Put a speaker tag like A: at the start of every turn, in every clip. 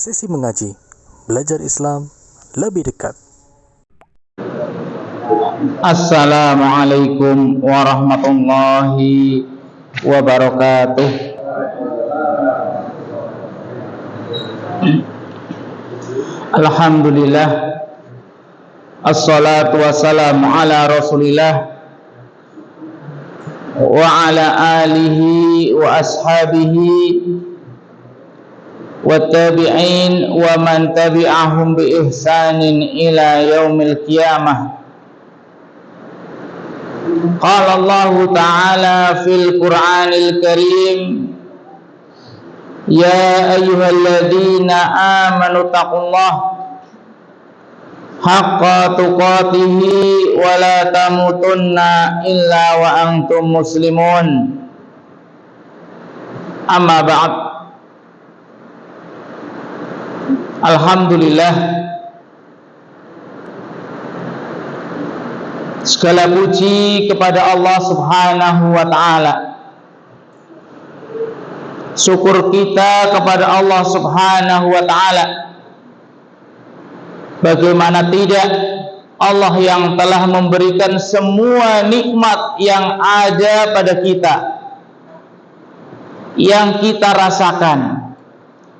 A: Sesi mengaji, belajar Islam lebih dekat.
B: Assalamualaikum warahmatullahi wabarakatuh. Alhamdulillah, assalatu wassalamu ala rasulillah wa ala alihi wa ashabihi wa tabi'in wa man tabi'ahum bi ihsanin ila yaumil qiyamah. Qala Allah Ta'ala fil Qur'anil Karim, ya ayyuhalladzina amanu taqullaha haqqa tuqatihi wa la tamutunna illa wa antum muslimun. Amma ba'd. Alhamdulillah, segala puji kepada Allah Subhanahu wa ta'ala. Syukur kita kepada Allah Subhanahu wa ta'ala. Bagaimana tidak, Allah yang telah memberikan semua nikmat yang ada pada kita, yang kita rasakan,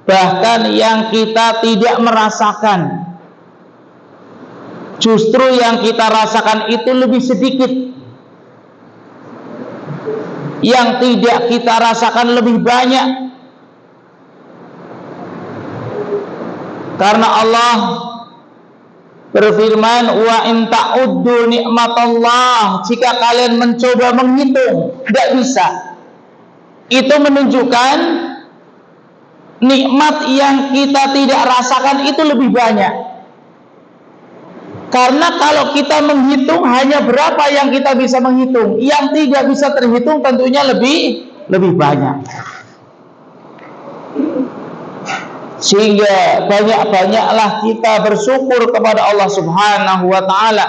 B: bahkan yang kita tidak merasakan. Justru yang kita rasakan itu lebih sedikit, yang tidak kita rasakan lebih banyak. Karena Allah berfirman, wa in ta'uddu nikmatallah, jika kalian mencoba menghitung, tidak bisa. Itu menunjukkan nikmat yang kita tidak rasakan itu lebih banyak. Karena kalau kita menghitung, hanya berapa yang kita bisa menghitung, yang tidak bisa terhitung tentunya lebih banyak. Sehingga banyak-banyaklah kita bersyukur kepada Allah Subhanahu wa ta'ala,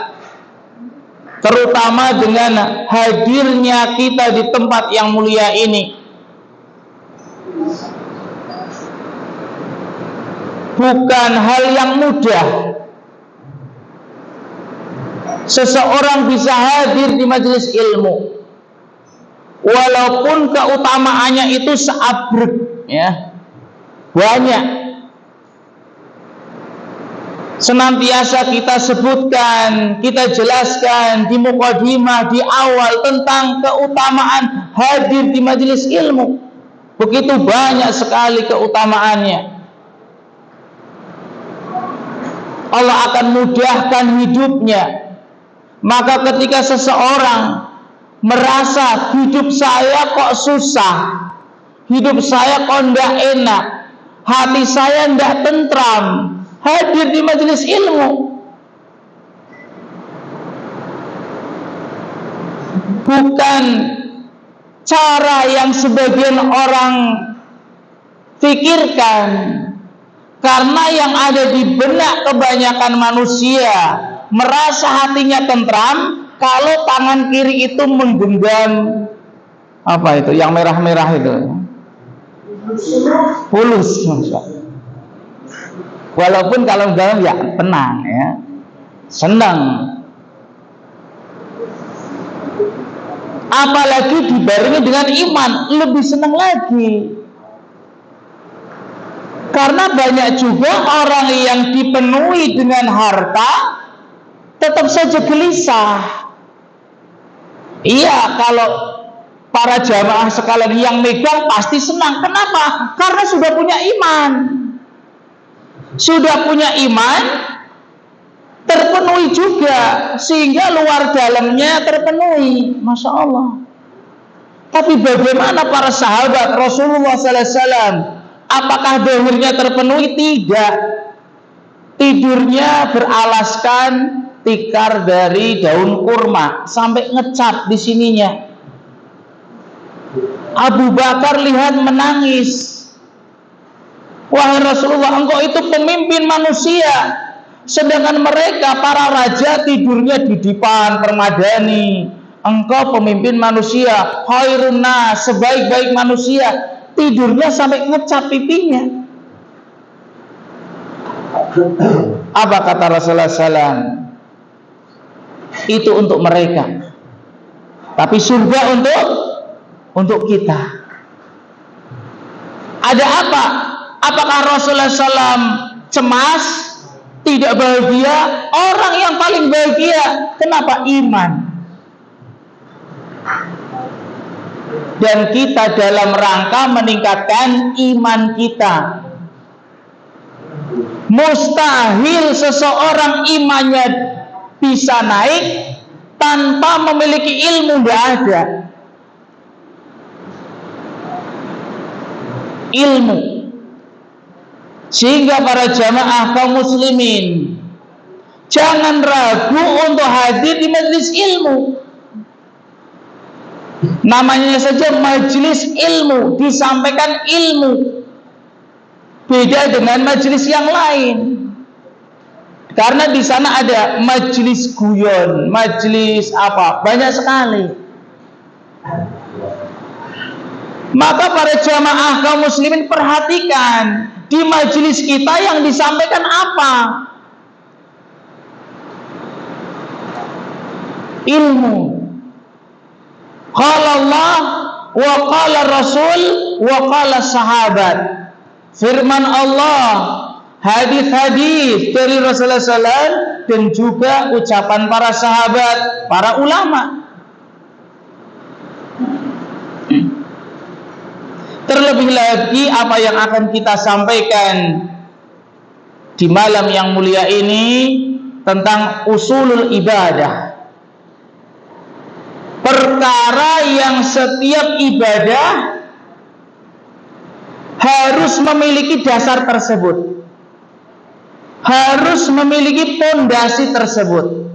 B: terutama dengan hadirnya kita di tempat yang mulia ini. Bukan hal yang mudah seseorang bisa hadir di majelis ilmu, walaupun keutamaannya itu seabrek, ya, banyak. Senantiasa kita sebutkan, kita jelaskan di mukadimah, di awal, tentang keutamaan hadir di majelis ilmu. Begitu banyak sekali keutamaannya. Allah akan mudahkan hidupnya. Maka ketika seseorang merasa hidup saya kok susah, hidup saya kok tidak enak, hati saya tidak tentram, hadir di majelis ilmu. Bukan cara yang sebagian orang pikirkan. Karena yang ada di benak kebanyakan manusia, merasa hatinya tentram kalau tangan kiri itu menggenggam apa itu, yang merah-merah itu, pulus. Walaupun kalau dalam ya tenang, ya, senang. Apalagi dibarengi dengan iman, lebih senang lagi. Karena banyak juga orang yang dipenuhi dengan harta tetap saja gelisah. Iya, kalau para jamaah sekalian yang megang pasti senang. Kenapa? Karena sudah punya iman. Sudah punya iman, terpenuhi juga, sehingga luar dalamnya terpenuhi. Masya Allah. Tapi bagaimana para sahabat Rasulullah SAW? Apakah zahirnya terpenuhi? Tidak. Tidurnya beralaskan tikar dari daun kurma sampai ngecap di sininya. Abu Bakar lihat menangis. Wahai Rasulullah, engkau itu pemimpin manusia, sedangkan mereka para raja tidurnya di dipan permadani. Engkau pemimpin manusia, khairun nas, sebaik-baik manusia, tidurnya sampai ngecap pipinya. Apa kata Rasulullah SAW? Itu untuk mereka, tapi surga untuk kita. Ada apa? Apakah Rasulullah SAW cemas, tidak bahagia? Orang yang paling bahagia, kenapa? Iman. Dan kita dalam rangka meningkatkan iman kita. Mustahil seseorang imannya bisa naik tanpa memiliki ilmu, tidak ada. Ilmu. Sehingga para jamaah kaum muslimin, jangan ragu untuk hadir di majelis ilmu. Namanya saja majelis ilmu, disampaikan ilmu. Beda dengan majelis yang lain. Karena di sana ada majelis guyon, majelis apa, banyak sekali. Maka para jamaah kaum muslimin perhatikan, di majelis kita yang disampaikan apa? Ilmu. Qala Allah wa qala Rasul wa qala sahabat. Firman Allah, hadis-hadis dari Rasulullah SAW, dan juga ucapan para sahabat, para ulama. Terlebih lagi apa yang akan kita sampaikan di malam yang mulia ini tentang usulul ibadah. Perkara yang setiap ibadah harus memiliki dasar tersebut, harus memiliki fondasi tersebut,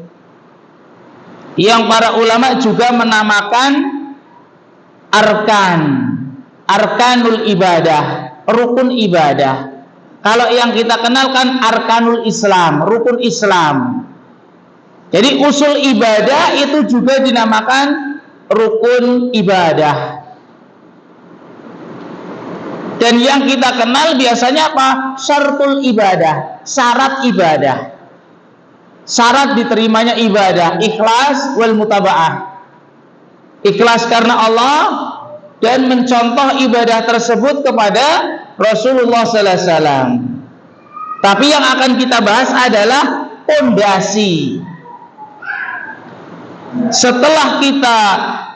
B: yang para ulama juga menamakan arkanul ibadah, rukun ibadah. Kalau yang kita kenalkan arkanul Islam, rukun Islam. Jadi usul ibadah itu juga dinamakan rukun ibadah. Dan yang kita kenal biasanya apa? Syartul ibadah, syarat ibadah. Syarat diterimanya ibadah, ikhlas wal mutaba'ah. Ikhlas karena Allah dan mencontoh ibadah tersebut kepada Rasulullah sallallahu alaihi wasallam. Tapi yang akan kita bahas adalah pondasi. Setelah kita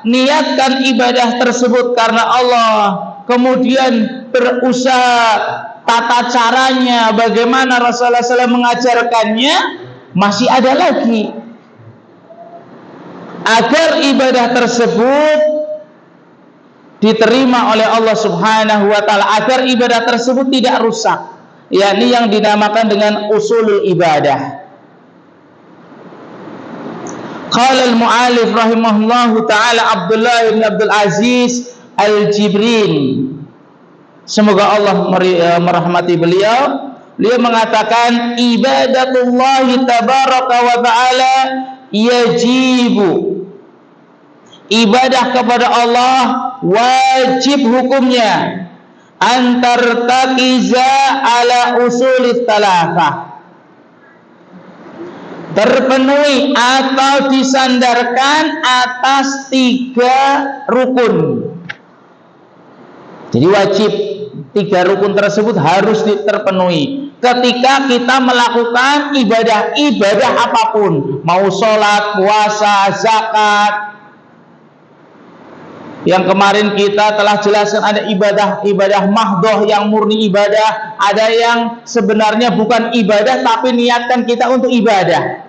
B: niatkan ibadah tersebut karena Allah, kemudian berusaha tata caranya, bagaimana Rasulullah SAW mengajarkannya, masih ada lagi. Agar ibadah tersebut diterima oleh Allah Subhanahu wa Ta'ala, agar ibadah tersebut tidak rusak, yakni yang dinamakan dengan usulul ibadah. Qala al-mu'alif rahimahullahu ta'ala Abdullah bin Abdul Aziz Al-Jibrin, semoga Allah merahmati beliau. Beliau mengatakan, ibadatullahi tabaraka wa ta'ala yajibu, ibadah kepada Allah wajib hukumnya antar taqiza ala usulit talafah, terpenuhi atau disandarkan atas 3 rukun. Jadi wajib 3 rukun tersebut harus terpenuhi ketika kita melakukan ibadah apapun, mau sholat, puasa, zakat. Yang kemarin kita telah jelaskan ada ibadah mahdoh yang murni ibadah, ada yang sebenarnya bukan ibadah tapi niatkan kita untuk ibadah.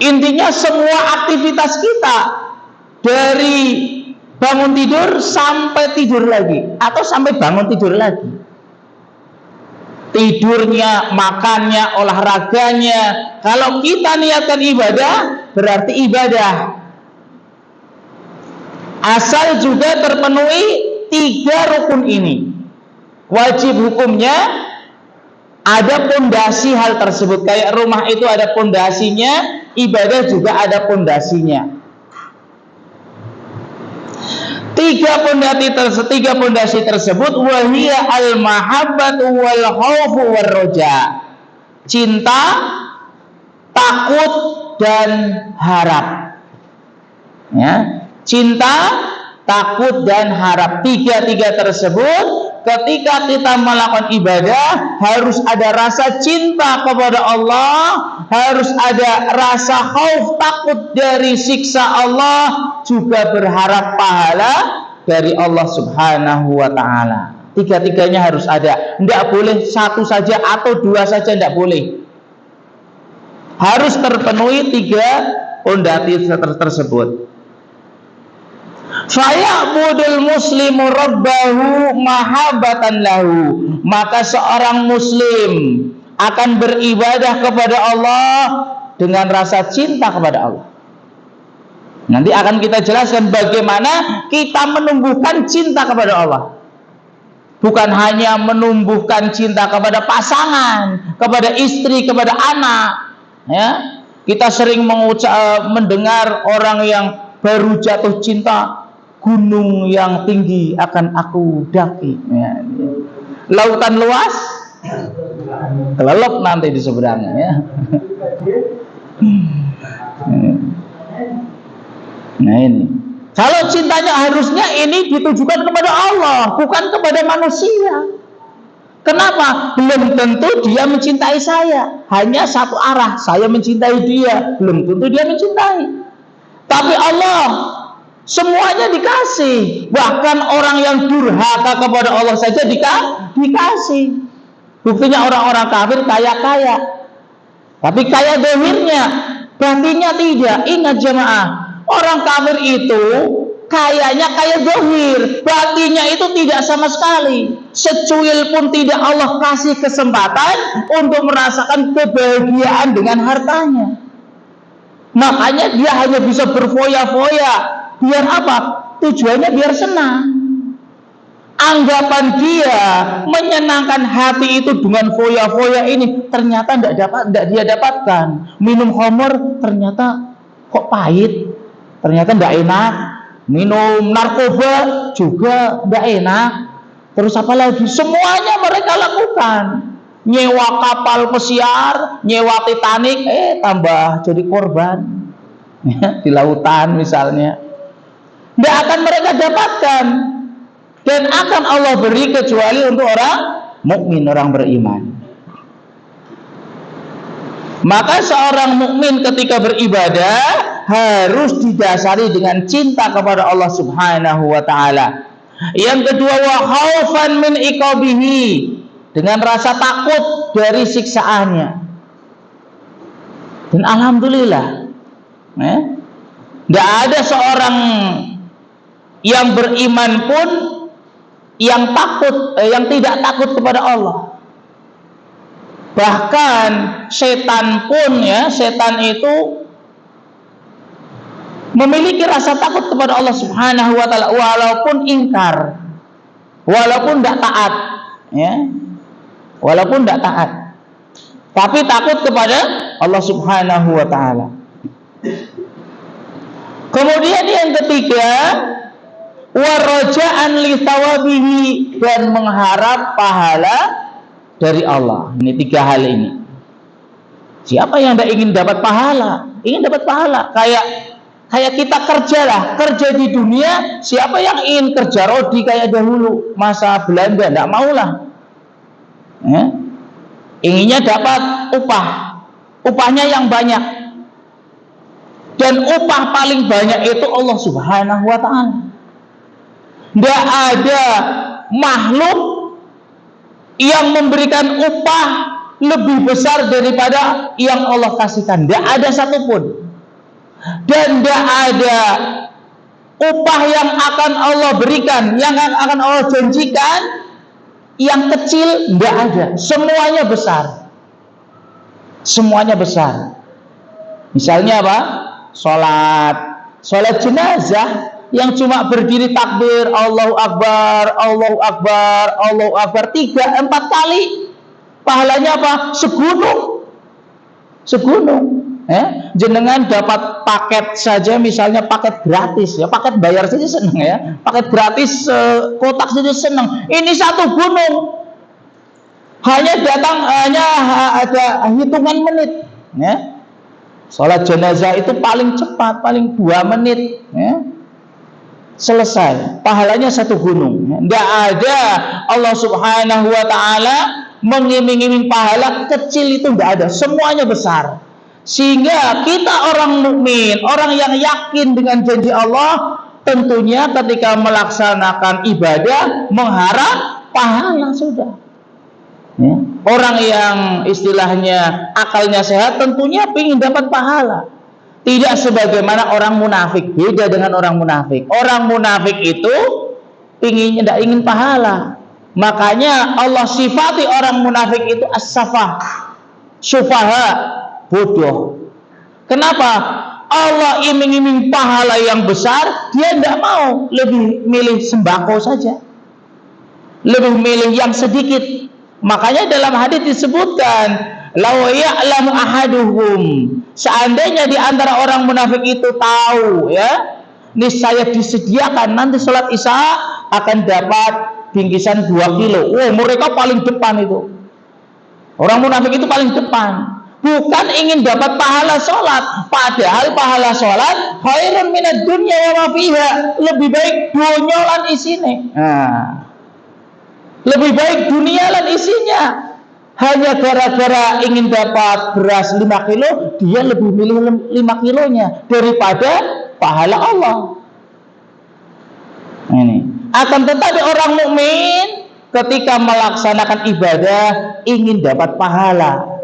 B: Intinya semua aktivitas kita dari bangun tidur sampai tidur lagi, atau sampai bangun tidur lagi, tidurnya, makannya, olahraganya, kalau kita niatkan ibadah berarti ibadah. Asal juga terpenuhi 3 rukun ini. Wajib hukumnya ada pondasi hal tersebut. Kayak rumah itu ada pondasinya, ibadah juga ada pondasinya. Tiga pondasi tersebut wahia al-mahabbatu wal khaufu war roja. Cinta, takut dan harap. Ya, cinta, takut dan harap. Tiga tersebut ketika kita melakukan ibadah harus ada rasa cinta kepada Allah, harus ada rasa khauf, takut dari siksa Allah, juga berharap pahala dari Allah Subhanahu wa ta'ala. Tiga-tiganya harus ada. Tidak boleh satu saja atau dua saja, tidak boleh. Harus terpenuhi tiga pondasi tersebut. Faya'budul muslimu rabbahu mahabbatan lahu. Maka seorang muslim akan beribadah kepada Allah dengan rasa cinta kepada Allah. Nanti akan kita jelaskan bagaimana kita menumbuhkan cinta kepada Allah. Bukan hanya menumbuhkan cinta kepada pasangan, kepada istri, kepada anak. Ya, kita sering mendengar orang yang baru jatuh cinta, gunung yang tinggi akan aku daki. Ya, lautan luas, kelelep nanti di seberangnya. Ya. Nah ini, kalau cintanya harusnya ini ditujukan kepada Allah, bukan kepada manusia. Kenapa? Belum tentu dia mencintai saya. Hanya satu arah, saya mencintai dia, belum tentu dia mencintai. Tapi Allah semuanya dikasih. Bahkan orang yang durhaka kepada Allah saja dikasih. Buktinya orang-orang kafir kaya-kaya, tapi kaya dohirnya, batinnya tidak. Ingat jemaah, orang kafir itu kayanya kaya dohir, batinnya itu tidak sama sekali. Secuil pun tidak Allah kasih kesempatan untuk merasakan kebahagiaan dengan hartanya. Makanya dia hanya bisa berfoya-foya. Biar apa? Tujuannya biar senang. Anggapan dia menyenangkan hati itu dengan foya-foya ini ternyata tidak dia dapatkan. Minum khamr ternyata kok pahit, ternyata tidak enak. Minum narkoba juga tidak enak. Terus apa lagi? Semuanya mereka lakukan. Nyewa kapal pesiar, nyewa Titanic, tambah jadi korban di lautan misalnya. Tidak akan mereka dapatkan, dan akan Allah beri kecuali untuk orang mukmin, orang beriman. Maka seorang mukmin ketika beribadah harus didasari dengan cinta kepada Allah Subhanahu wa ta'ala. Yang kedua, wa khaufan min iqabihi, dengan rasa takut dari siksaannya. Dan alhamdulillah, tidak ada seorang yang beriman pun yang tidak takut kepada Allah. Bahkan setan pun, setan itu memiliki rasa takut kepada Allah Subhanahu wa ta'ala, walaupun ingkar, walaupun tidak taat, walaupun tidak taat, tapi takut kepada Allah Subhanahu wa ta'ala. Kemudian yang ketiga, waraja'an li thawabihi, dan mengharap pahala dari Allah. Ini tiga hal ini. Siapa yang tidak ingin dapat pahala? Ingin dapat pahala. Kayak kita kerja di dunia. Siapa yang ingin kerja rodi kayak dahulu masa Belanda? Tidak maulah. Inginnya dapat upahnya yang banyak. Dan upah paling banyak itu Allah Subhanahu wa ta'ala. Tidak ada makhluk yang memberikan upah lebih besar daripada yang Allah kasihkan. Tidak ada satupun. Dan tidak ada upah yang akan Allah berikan, yang akan Allah janjikan, yang kecil tidak ada. Semuanya besar. Semuanya besar. Misalnya apa? Sholat jenazah yang cuma berdiri takbir Allahu Akbar, Allahu Akbar, Allahu Akbar 3-4 kali, pahalanya apa? Segunung. Jenengan dapat paket saja, misalnya paket gratis ya, paket bayar saja senang ya, paket gratis kotak saja senang. Ini satu gunung hanya ada hitungan menit ya. Sholat jenazah itu paling cepat, paling 2 menit ya. Selesai, pahalanya satu gunung. Tidak ada Allah Subhanahu wa ta'ala mengiming-iming pahala kecil, itu tidak ada, semuanya besar. Sehingga kita orang mukmin, orang yang yakin dengan janji Allah, tentunya ketika melaksanakan ibadah mengharap pahala sudah. Ya. Orang yang istilahnya akalnya sehat tentunya ingin dapat pahala. Tidak sebagaimana orang munafik. Beda dengan orang munafik. Orang munafik itu tidak ingin pahala. Makanya Allah sifati orang munafik itu as-safah, sufaha, bodoh. Kenapa? Allah iming-iming pahala yang besar, dia tidak mau, lebih milih sembako saja, lebih milih yang sedikit. Makanya dalam hadis disebutkan, law ya'lamu ahaduhum, seandainya di antara orang munafik itu tahu ya, niscaya disediakan nanti sholat isya akan dapat bingkisan 2 kilo. Mereka paling depan itu. Orang munafik itu paling depan. Bukan ingin dapat pahala sholat, padahal pahala sholat khairun minad dunya wa ma fiha, lebih baik dunya lan isine. Lebih baik dunia lan isinya. Hanya gara-gara ingin dapat beras 5 kilo, dia lebih milih 5 kilonya daripada pahala Allah. Ini. Akan tetapi orang mukmin ketika melaksanakan ibadah ingin dapat pahala.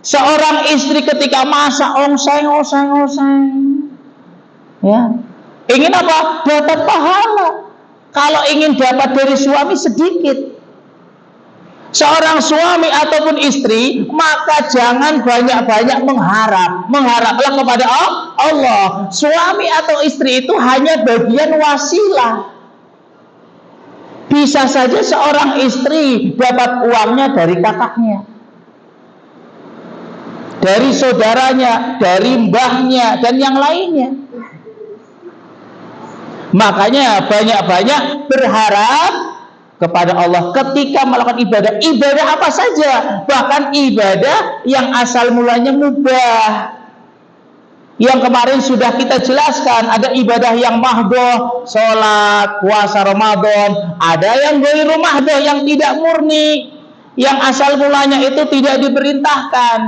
B: Seorang istri ketika masak oseng, ya, ingin apa? Dapat pahala. Kalau ingin dapat dari suami sedikit. Seorang suami ataupun istri, maka jangan banyak-banyak mengharap. Mengharaplah kepada Allah. Suami atau istri itu hanya bagian wasilah. Bisa saja seorang istri dapat uangnya dari kakaknya, dari saudaranya, dari mbahnya, dan yang lainnya. Makanya banyak-banyak berharap kepada Allah ketika melakukan ibadah apa saja, bahkan ibadah yang asal mulanya mubah. Yang kemarin sudah kita jelaskan, ada ibadah yang mahdoh, sholat, puasa Ramadan, ada yang ghairu mahdoh, yang tidak murni, yang asal mulanya itu tidak diperintahkan.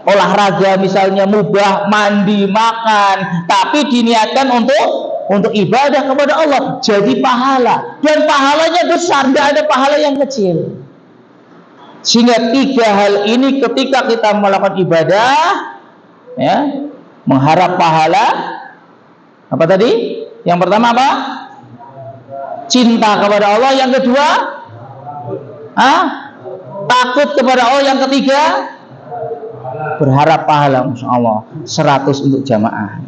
B: Olahraga misalnya mubah, mandi, makan, tapi diniatkan untuk ibadah kepada Allah, jadi pahala, dan pahalanya besar, tidak ada pahala yang kecil. Sehingga 3 hal ini ketika kita melakukan ibadah, ya, mengharap pahala. Apa tadi? Yang pertama apa? Cinta kepada Allah. Yang kedua, takut kepada Allah. Yang ketiga, berharap pahala. Masya Allah, 100 untuk jamaah.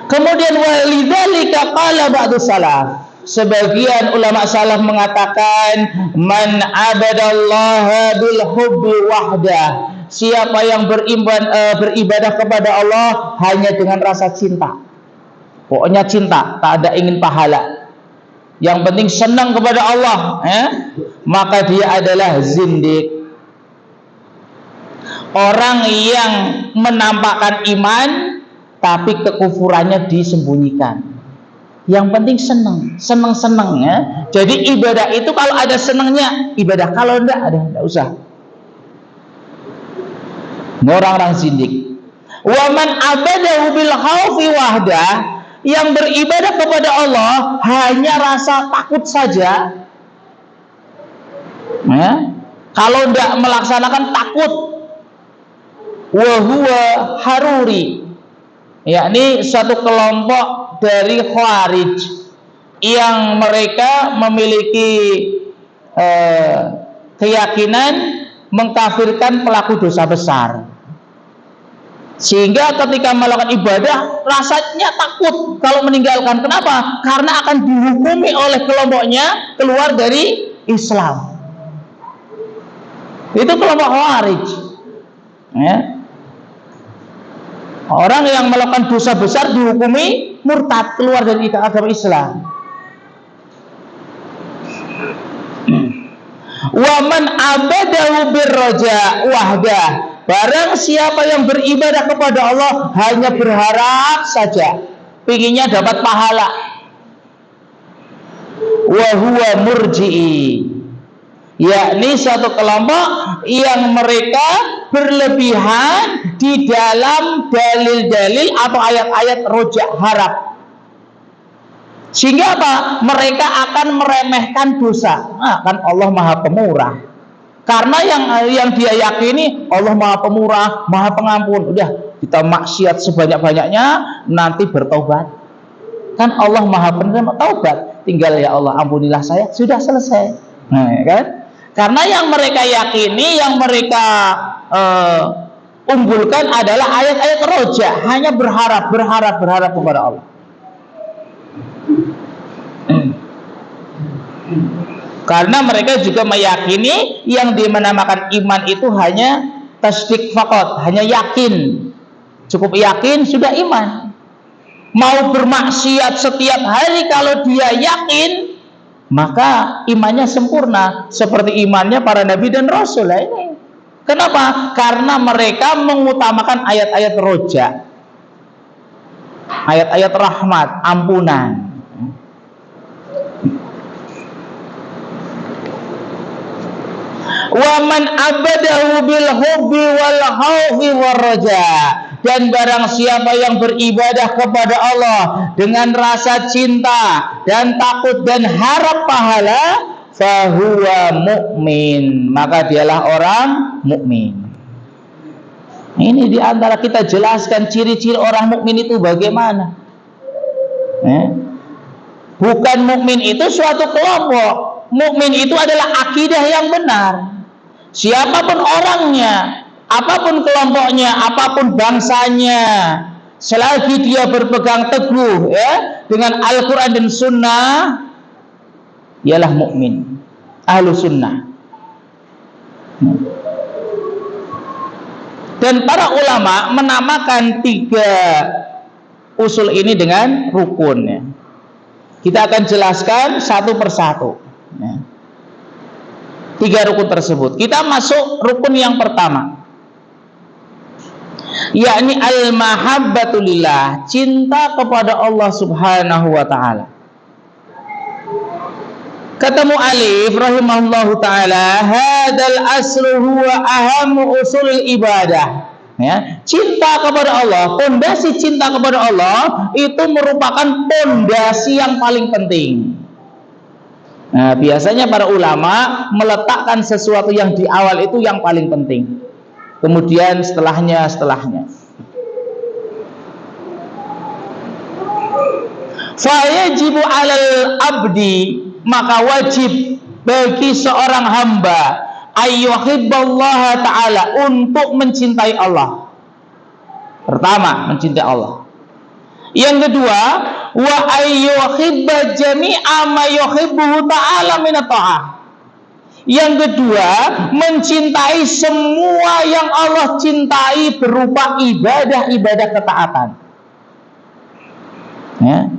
B: Kemudian walidzalika qala ba'du salaf, sebagian ulama salaf mengatakan, man abadallaha bil hubbi wahdah, siapa yang beribadah kepada Allah hanya dengan rasa cinta, pokoknya cinta, tak ada ingin pahala, yang penting senang kepada Allah, maka dia adalah zindik, orang yang menampakkan iman tapi kekufurannya disembunyikan. Yang penting senang ya. Jadi ibadah itu kalau ada senangnya ibadah, kalau enggak usah. Orang-orang zindik. Wa man abadahu bil khaufi wahdah, yang beribadah kepada Allah hanya rasa takut saja. Kalau enggak melaksanakan takut. Wa huwa haruri, yakni suatu kelompok dari Khawarij yang mereka memiliki keyakinan mengkafirkan pelaku dosa besar, sehingga ketika melakukan ibadah rasanya takut kalau meninggalkan. Kenapa? Karena akan dihukumi oleh kelompoknya keluar dari Islam. Itu kelompok Khawarij. Ya. Orang yang melakukan dosa besar dihukumi murtad, keluar dari agama Islam. Wa man abadahu birraja wahdah, barang siapa yang beribadah kepada Allah hanya berharap saja, pinginnya dapat pahala. Wa huwa murji'i, yakni satu kelompok yang mereka berlebihan di dalam dalil-dalil atau ayat-ayat rojak harap, sehingga apa? Mereka akan meremehkan dosa. Kan Allah Maha Pemurah. Karena yang dia yakini Allah Maha Pemurah, Maha Pengampun. Udah, kita maksiat sebanyak-banyaknya, nanti bertobat. Kan Allah Maha Penerima taubat. Tinggal ya Allah ampunilah saya, sudah selesai. Nah, ya kan? Karena yang mereka yakini, yang mereka unggulkan adalah ayat-ayat roja, hanya berharap kepada Allah. Karena mereka juga meyakini yang dinamakan iman itu hanya tasdik faqat, hanya yakin. Cukup yakin sudah iman. Mau bermaksiat setiap hari kalau dia yakin, maka imannya sempurna seperti imannya para nabi dan rasul. Ini kenapa? Karena mereka mengutamakan ayat-ayat roja, ayat-ayat rahmat, ampunan. Wa man abadahu bil hubbi wal khaufi war raja, dan barang siapa yang beribadah kepada Allah dengan rasa cinta dan takut dan harap pahala, fahuwa mu'min, maka dialah orang mukmin. Ini diantara kita jelaskan ciri-ciri orang mukmin itu bagaimana. Bukan mukmin itu suatu kelompok. Mukmin itu adalah akidah yang benar. Siapapun orangnya, apapun kelompoknya, apapun bangsanya, selagi dia berpegang teguh ya dengan Al-Quran dan Sunnah, ialah mukmin, ahlu sunnah. Dan para ulama menamakan 3 usul ini dengan rukun ya. Kita akan jelaskan satu persatu ya. 3 rukun tersebut. Kita masuk rukun yang pertama, yakni al-mahabbatu lillah, cinta kepada Allah Subhanahu wa ta'ala. Kata mu'alif rahimahullahu ta'ala, hadal aslu huwa ahamu usul ibadah ya. Cinta kepada Allah, pondasi cinta kepada Allah itu merupakan pondasi yang paling penting. Nah, biasanya para ulama meletakkan sesuatu yang di awal itu yang paling penting, kemudian setelahnya. Fayajibu alal abdi, maka wajib bagi seorang hamba ayyuhibballaha ta'ala, untuk mencintai Allah. Pertama, mencintai Allah. Yang kedua, wa ayyuhibba jami'a ma yuhibbuhu ta'ala min ta'ah. Yang kedua, mencintai semua yang Allah cintai berupa ibadah-ibadah ketaatan. Ya.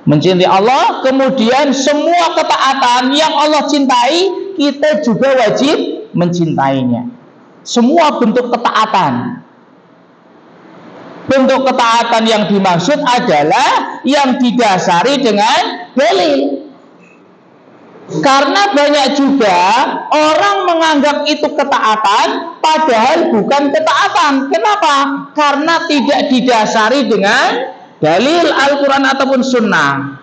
B: Mencintai Allah, kemudian semua ketaatan yang Allah cintai, kita juga wajib mencintainya. Semua bentuk ketaatan. Bentuk ketaatan yang dimaksud adalah yang didasari dengan dalil. Karena banyak juga orang menganggap itu ketaatan, padahal bukan ketaatan. Kenapa? Karena tidak didasari dengan dalil Al-Quran ataupun Sunnah.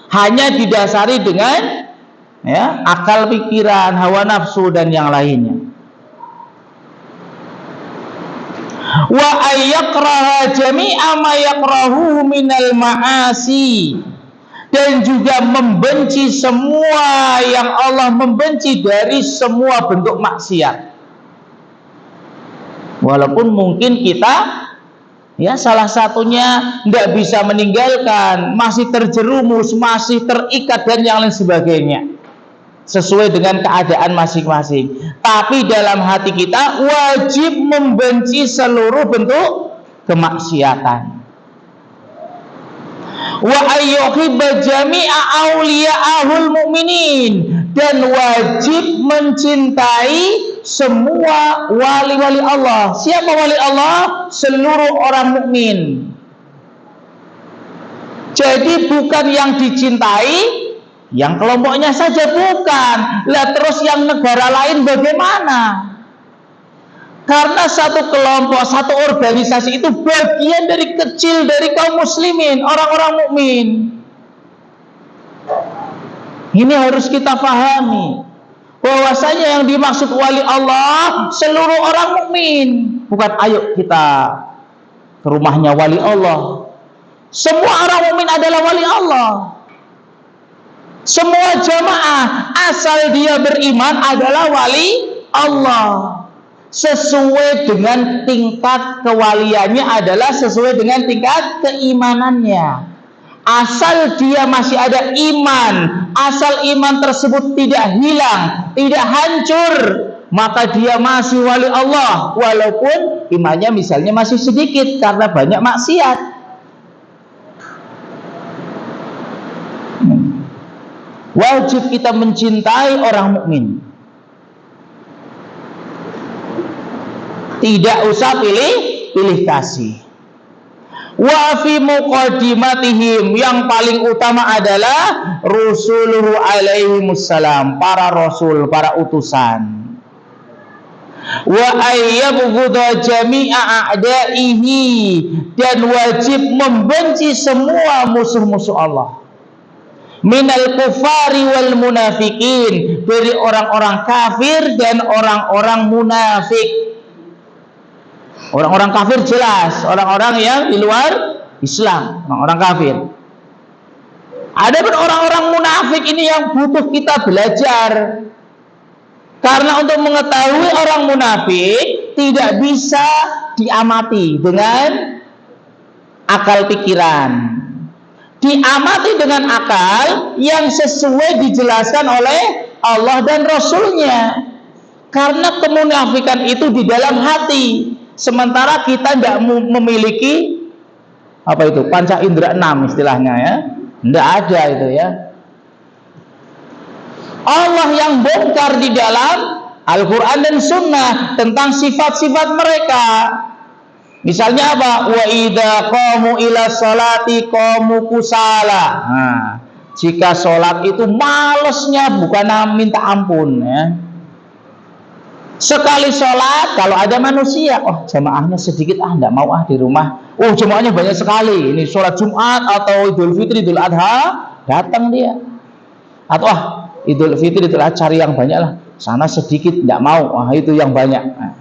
B: Hanya didasari dengan ya, akal pikiran, hawa nafsu dan yang lainnya. Wa ayyakraha jami'a ma yakrahu minal ma'asi, dan juga membenci semua yang Allah membenci dari semua bentuk maksiat. Walaupun mungkin kita ya salah satunya tidak bisa meninggalkan, masih terjerumus, masih terikat dan yang lain sebagainya. sesuai dengan keadaan masing-masing. Tapi dalam hati kita wajib membenci seluruh bentuk kemaksiatan. Wa ayyuhibba jami'a awliya'ahul mu'minin, dan wajib mencintai semua wali-wali Allah. Siapa wali Allah? Seluruh orang mukmin. Jadi bukan yang dicintai yang kelompoknya saja, bukan. Lah terus yang negara lain bagaimana? Karena satu kelompok, satu organisasi itu bagian dari kecil dari kaum muslimin, orang-orang mukmin. Ini harus kita pahami, bahwasanya yang dimaksud wali Allah seluruh orang mukmin. Bukan ayo kita ke rumahnya wali Allah. Semua orang mukmin adalah wali Allah. Semua jamaah asal dia beriman adalah wali Allah. Sesuai dengan tingkat kewaliannya adalah sesuai dengan tingkat keimanannya. Asal dia masih ada iman, asal iman tersebut tidak hilang, tidak hancur, maka dia masih wali Allah, walaupun imannya misalnya masih sedikit karena banyak maksiat. Wajib kita mencintai orang mukmin. Tidak usah pilih kasih. Wa fi muqaddimatihim, yang paling utama adalah rusuluhu alaihimussalam, para rasul, para utusan. Wa ayyabghudha jami'a a'daihi, dan wajib membenci semua musuh-musuh Allah. Minal kufari wal munafikin, dari orang-orang kafir dan orang-orang munafik. Orang-orang kafir jelas, orang-orang yang di luar Islam, orang-orang kafir. Adapun orang-orang munafik ini yang butuh kita belajar. Karena untuk mengetahui orang munafik tidak bisa diamati dengan akal pikiran. Diamati dengan akal yang sesuai dijelaskan oleh Allah dan Rasulnya. Karena kemunafikan itu di dalam hati. Sementara kita tidak memiliki apa itu, panca indera 6 istilahnya ya, tidak ada itu ya. Allah yang bongkar di dalam Al-Quran dan Sunnah tentang sifat-sifat mereka. Misalnya apa? Wa idza qamu ila sholati qamu kusala. Nah, jika sholat itu malesnya bukan minta ampun ya. Sekali sholat, kalau ada manusia, oh jamaahnya sedikit, enggak mau di rumah. Oh jamaahnya banyak sekali, ini sholat Jumat atau Idul Fitri, Idul Adha, datang dia. Atau Idul Fitri, Idul Adha, cari yang banyak lah. Sana sedikit, enggak mau, itu yang banyak. Nah.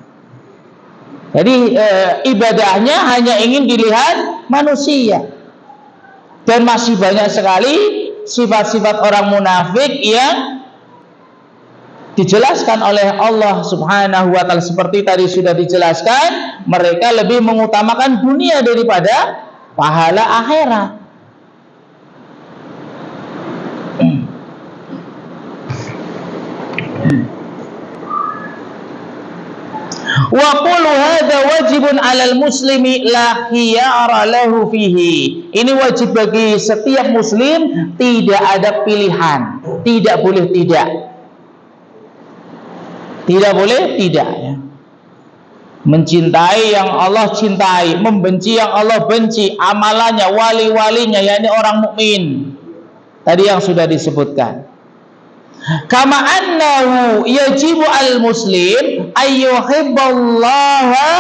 B: Jadi ibadahnya hanya ingin dilihat manusia. Dan masih banyak sekali sifat-sifat orang munafik yang dijelaskan oleh Allah Subhanahu wa ta'ala. Seperti tadi sudah dijelaskan, mereka lebih mengutamakan dunia daripada pahala akhirat. Wa qulu hadza wajibun 'alal muslimi la khiyara lahu fihi. Ini wajib bagi setiap muslim, tidak ada pilihan, tidak boleh tidak. Tidak boleh tidak ya. Mencintai yang Allah cintai, membenci yang Allah benci, amalannya, wali-walinya, yakni orang mukmin. Tadi yang sudah disebutkan. Kama annahu yajibu al-muslim ayyuhibballaha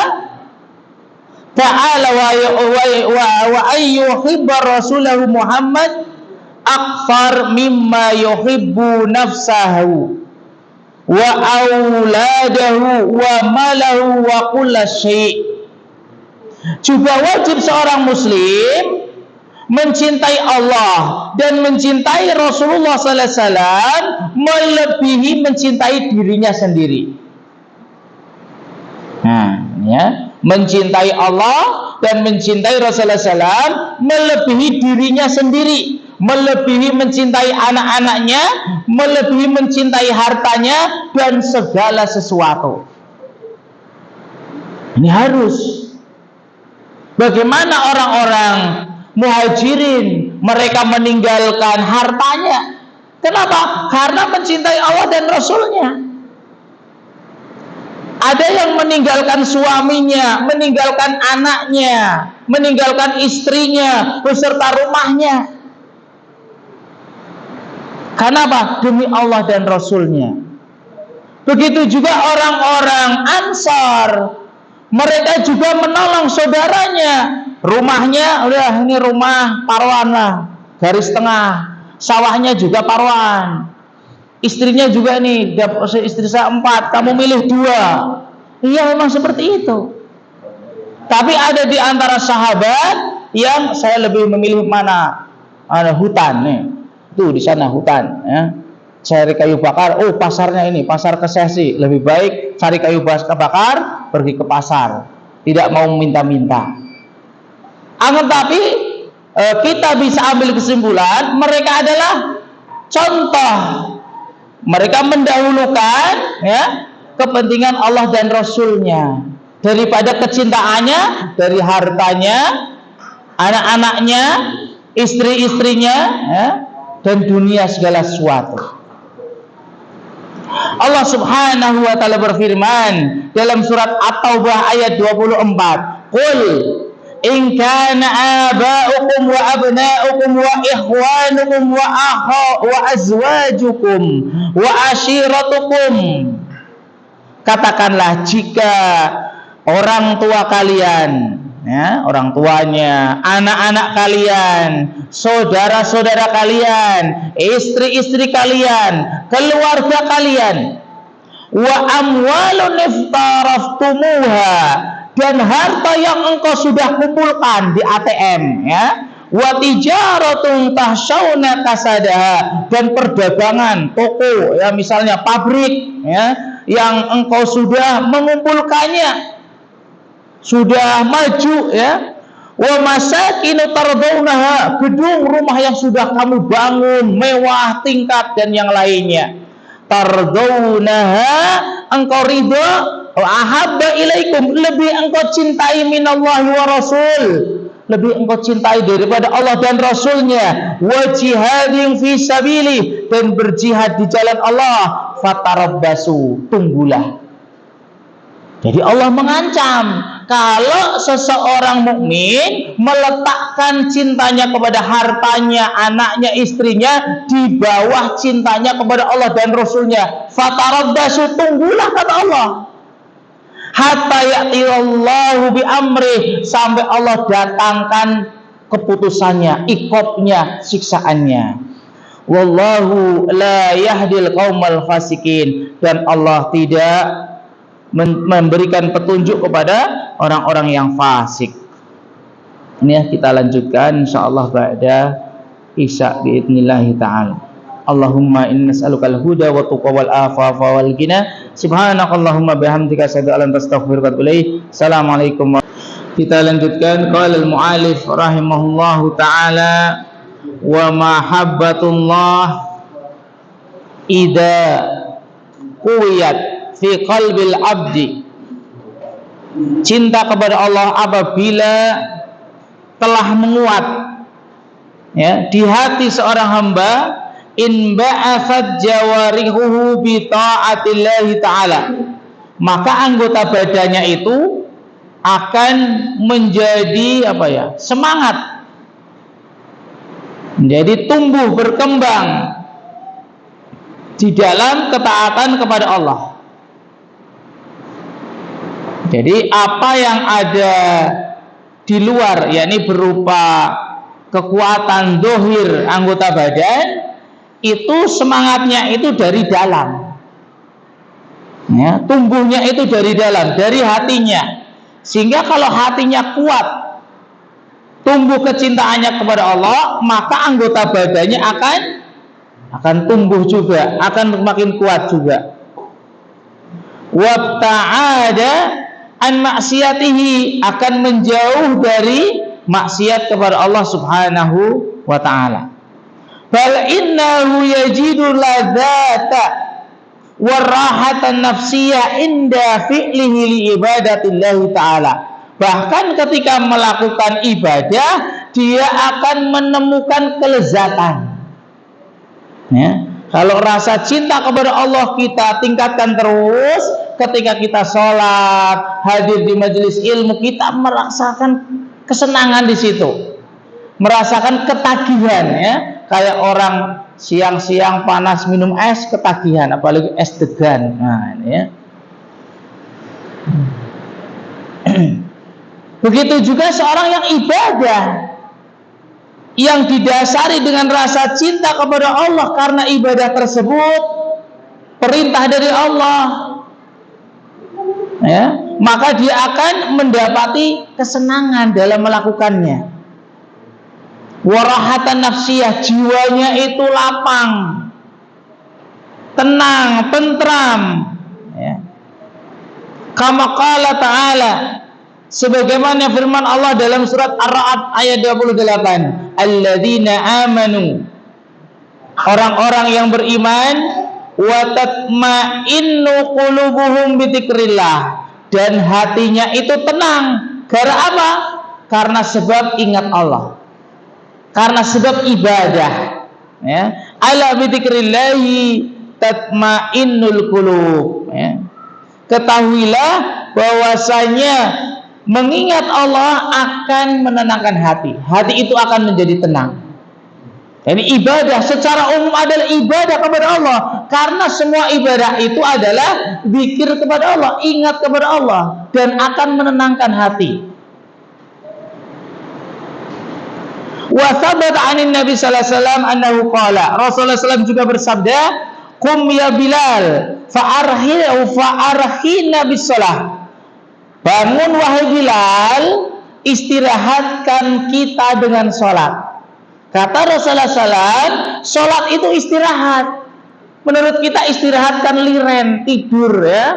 B: ta'ala wa ayyuhibba rasulahu Muhammad akthar mimma yuhibbu nafsahu wa auladahu wa malahu wa kulla syai'. Juga wajib seorang muslim mencintai Allah dan mencintai Rasulullah sallallahu alaihi wasallam melebihi mencintai dirinya sendiri. Nah, ya, mencintai Allah dan mencintai Rasulullah sallallahu alaihi wasallam melebihi dirinya sendiri. melebihi mencintai anak-anaknya, melebihi mencintai hartanya dan segala sesuatu. Ini harus. Bagaimana orang-orang muhajirin, mereka meninggalkan hartanya. Kenapa? Karena mencintai Allah dan Rasulnya. Ada yang meninggalkan suaminya, meninggalkan anaknya, meninggalkan istrinya, beserta rumahnya. Kenapa? Demi Allah dan Rasulnya. Begitu juga orang-orang Ansar. Mereka juga menolong saudaranya. Rumahnya, udah ini rumah paruan lah, garis tengah. Sawahnya juga paruan. Istrinya juga nih, istri saya 4, kamu milih 2. Iya, memang seperti itu. Tapi ada di antara sahabat yang saya lebih memilih mana? Ada hutan nih. Tuh di sana hutan, ya. Cari kayu bakar. Oh, pasarnya ini, pasar Kesesi. Lebih baik cari kayu bakar, pergi ke pasar. Tidak mau minta-minta. Tapi kita bisa ambil kesimpulan, mereka adalah contoh. Mereka mendahulukan, ya, kepentingan Allah dan Rasulnya daripada kecintaannya, dari hartanya, anak-anaknya, istri-istrinya, ya, dan dunia segala sesuatu. Allah Subhanahu wa taala berfirman dalam surat At-Taubah ayat 24, "Qul in kana aba'ukum wa abna'ukum wa ikhwanukum wa azwajukum wa ashiratukum." Katakanlah, jika orang tua kalian, ya, orang tuanya, anak-anak kalian, saudara-saudara kalian, istri-istri kalian, keluarga kalian, wa amwalun iftaraftumuha, dan harta yang engkau sudah kumpulkan di ATM, ya, wa tijaratun tahsyauna kasadaha, dan perdagangan toko, ya, misalnya pabrik, ya, yang engkau sudah mengumpulkannya, sudah maju, ya, wa masakinu tardawnaha, gedung rumah yang sudah kamu bangun mewah tingkat dan yang lainnya, tardawnaha, engkau ridha, wa ahabba ilaikum, lebih engkau cintai minallahi wa rasul, lebih engkau cintai daripada Allah dan Rasulnya, wa jihadin fi sabili, dan berjihad di jalan Allah, fatarabbasu, tunggulah. Jadi Allah mengancam kalau seseorang mukmin meletakkan cintanya kepada hartanya, anaknya, istrinya di bawah cintanya kepada Allah dan Rasulnya, fatarabbasu, tunggulah, kata Allah, hatta ya'tiallahu bi amri, sampai Allah datangkan keputusannya, iqabnya, siksaannya. Wallahu la yahdil qaumal fasikin, dan Allah tidak memberikan petunjuk kepada orang-orang yang fasik. Ini ya, kita lanjutkan insyaallah ba'da isya biidznillah taala. Allahumma inna nas'alukal huda wa tuqa wal afafa wal ghina. Subhanakallahumma bihamdika asyhadu an la ilaha illa anta astaghfiruka wa atubu ilaik. Assalamualaikum. Kita lanjutkan. Qala al-mu'allif rahimahullahu taala, wa mahabbatullah idza quwiyat fi qalbil abdi, cinta kepada Allah apabila telah menguat, ya, di hati seorang hamba, in ba'afat jawarihuhu bi ta'atillahi ta'ala, maka anggota badannya itu akan menjadi apa, ya, semangat, menjadi tumbuh berkembang di dalam ketaatan kepada Allah. Jadi apa yang ada di luar, yakni berupa kekuatan zahir anggota badan, itu semangatnya itu dari dalam, ya, tumbuhnya itu dari dalam, dari hatinya. Sehingga kalau hatinya kuat, tumbuh kecintaannya kepada Allah, maka anggota badannya akan tumbuh juga, akan makin kuat juga. Wabta'ada an maksiatihi, akan menjauh dari maksiat kepada Allah Subhanahu wa ta'ala. bal innahu yajidu ladzata warahatan nafsiyah inda fi'lihi li ibadatillahi ta'ala. Bahkan ketika melakukan ibadah, dia akan menemukan kelezatan. Ya, kalau rasa cinta kepada Allah kita tingkatkan terus, ketika kita sholat, hadir di majelis ilmu, kita merasakan kesenangan di situ, merasakan ketagihan, ya, kayak orang siang-siang panas minum es ketagihan, apalagi es degan. Nah, ini ya. Begitu juga seorang yang ibadah, yang didasari dengan rasa cinta kepada Allah karena ibadah tersebut perintah dari Allah, ya, maka dia akan mendapati kesenangan dalam melakukannya. Warahatan nafsiyah, jiwanya itu lapang, tenang, tentram, ya. Kama qala ta'ala, sebagaimana firman Allah dalam surat Ar-Ra'd ayat 28, alladzina amanu, orang-orang yang beriman, wa tatma'innu qulubuhum bidzikrillah, dan hatinya itu tenang. Karena apa? Karena sebab ingat Allah, karena sebab ibadah, ya. Ala bidzikrillahi tatma'innul qulub, ya. Ketahuilah bahwasanya mengingat Allah akan menenangkan hati. Hati itu akan menjadi tenang. Jadi ibadah secara umum adalah ibadah kepada Allah, karena semua ibadah itu adalah zikir kepada Allah, ingat kepada Allah, dan akan menenangkan hati. Wa thabata 'anin Nabi sallallahu alaihi wasallam annahu qala, Rasulullah SAW juga bersabda, "Qum ya Bilal fa'arhina bis-shalah." Bangun wahai Bilal, istirahatkan kita dengan sholat. Kata Rasulullah SAW, sholat itu istirahat. Menurut kita istirahat kan liren, tidur, ya.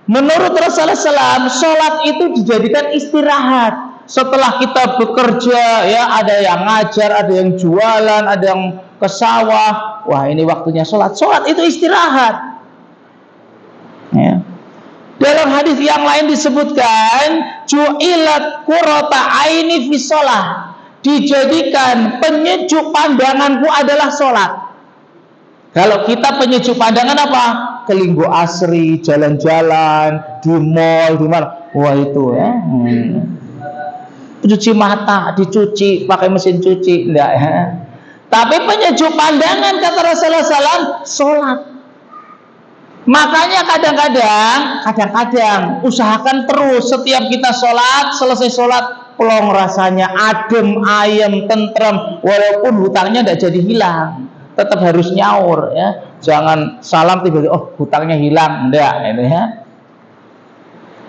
B: Menurut Rasulullah SAW, sholat itu dijadikan istirahat. Setelah kita bekerja, ya, ada yang ngajar, ada yang jualan, ada yang ke sawah. Wah, ini waktunya sholat. Sholat itu istirahat, ya. Dalam hadis yang lain disebutkan, ju'ilat qurrata aini fi shalah, dijadikan penyejuk pandanganku adalah sholat. Kalau kita penyejuk pandangan apa? Ke Linggo Asri, jalan-jalan di mall, di mana? Wah, itu, ya. Cuci mata, dicuci pakai mesin cuci, enggak, ya. Tapi penyejuk pandangan kata Rasulullah SAW, sholat. Makanya kadang-kadang usahakan terus setiap kita sholat, selesai sholat, plong rasanya, adem, ayem, tentrem, walaupun hutangnya tidak jadi hilang, tetap harus nyaur, ya. Jangan salam tiba-tiba, oh hutangnya hilang, enggak, ini, ya.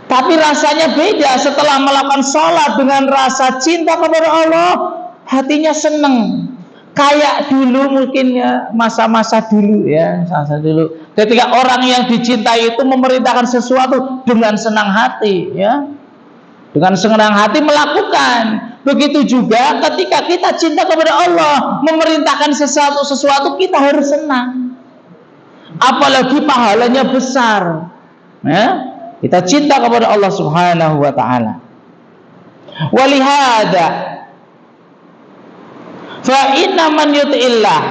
B: Tapi rasanya beda setelah melakukan sholat dengan rasa cinta kepada Allah, hatinya seneng. Kayak dulu mungkin, ya, masa-masa dulu, ya, masa dulu. Ketika orang yang dicintai itu memerintahkan sesuatu dengan senang hati, ya, dengan senang hati melakukan. Begitu juga ketika kita cinta kepada Allah, memerintahkan sesuatu kita harus senang. Apalagi pahalanya besar, ya. Kita cinta kepada Allah Subhanahu wa ta'ala. Walihada fa inna man yuti'illah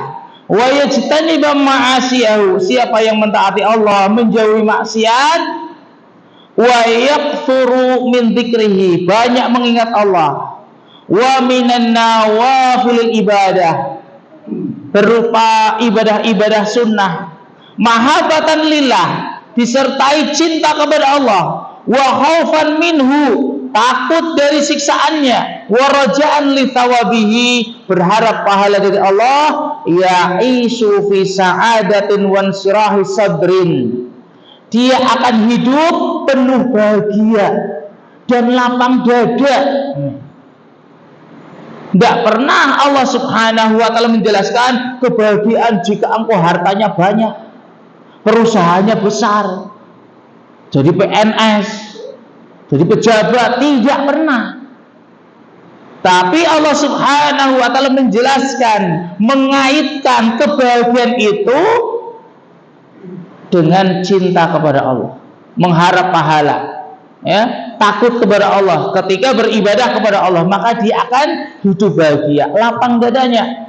B: wa yajtaniba ma'asiyahu, siapa yang mentaati Allah, menjauhi maksiat, wa yakthuru min dzikrihi, banyak mengingat Allah, wa minan nawafil ibadah, berupa ibadah-ibadah sunnah, mahabbatan lillah, disertai cinta kepada Allah, wa khaufan minhu, takut dari siksaannya, wa raja'an li thawabihi, berharap pahala dari Allah, ya'isu fi sa'adatin wa insirahi sadrin, dia akan hidup penuh bahagia dan lapang dada. Tidak pernah Allah Subhanahu wa ta'ala menjelaskan kebahagiaan jika engkau hartanya banyak, perusahaannya besar, jadi PNS, jadi pejabat. Tidak pernah. Tapi Allah Subhanahu wa taala menjelaskan, mengaitkan kebahagiaan itu dengan cinta kepada Allah, mengharap pahala, ya, takut kepada Allah. Ketika beribadah kepada Allah, maka dia akan hidup bahagia, lapang dadanya.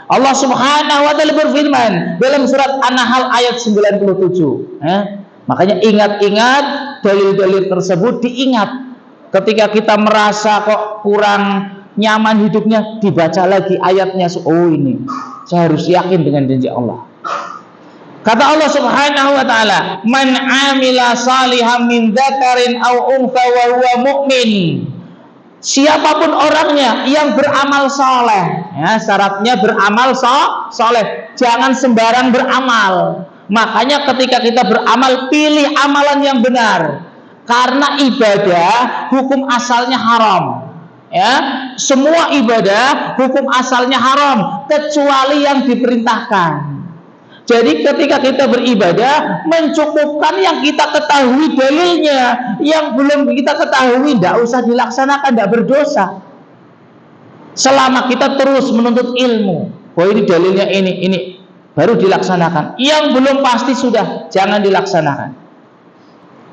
B: Allah Subhanahu wa taala berfirman dalam surat An-Nahl ayat 97, ya. Makanya ingat-ingat dalil-dalil tersebut, diingat. Ketika kita merasa kok kurang nyaman hidupnya, dibaca lagi ayatnya. Oh, ini saya harus yakin dengan janji Allah. Kata Allah Subhanahu wa taala, "Man 'amila salihan min dzakarin aw untha wa huwa mu'min." Siapapun orangnya yang beramal saleh, ya, syaratnya beramal saleh, jangan sembarang beramal. Makanya ketika kita beramal, pilih amalan yang benar. Karena ibadah hukum asalnya haram. Ya, semua ibadah hukum asalnya haram kecuali yang diperintahkan. Jadi ketika kita beribadah, mencukupkan yang kita ketahui dalilnya. Yang belum kita ketahui tidak usah dilaksanakan, tidak berdosa. Selama kita terus menuntut ilmu, oh ini dalilnya ini baru dilaksanakan. Yang belum pasti sudah jangan dilaksanakan.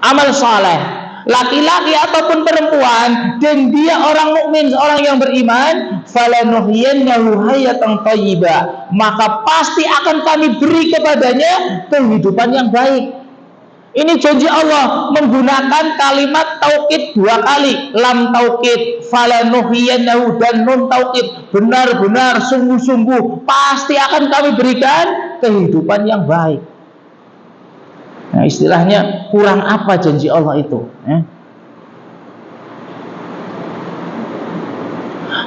B: Amal saleh, laki-laki ataupun perempuan, dan dia orang mukmin, seorang yang beriman, falanuhyiyannahu hayatan thayyibah, maka pasti akan kami beri kepadanya kehidupan yang baik. Ini janji Allah menggunakan kalimat taukid 2 kali, lam taukid, falanuhyiyannahu, dan nun taukid, benar-benar sungguh-sungguh pasti akan kami berikan kehidupan yang baik. Nah, istilahnya kurang apa janji Allah itu, ya?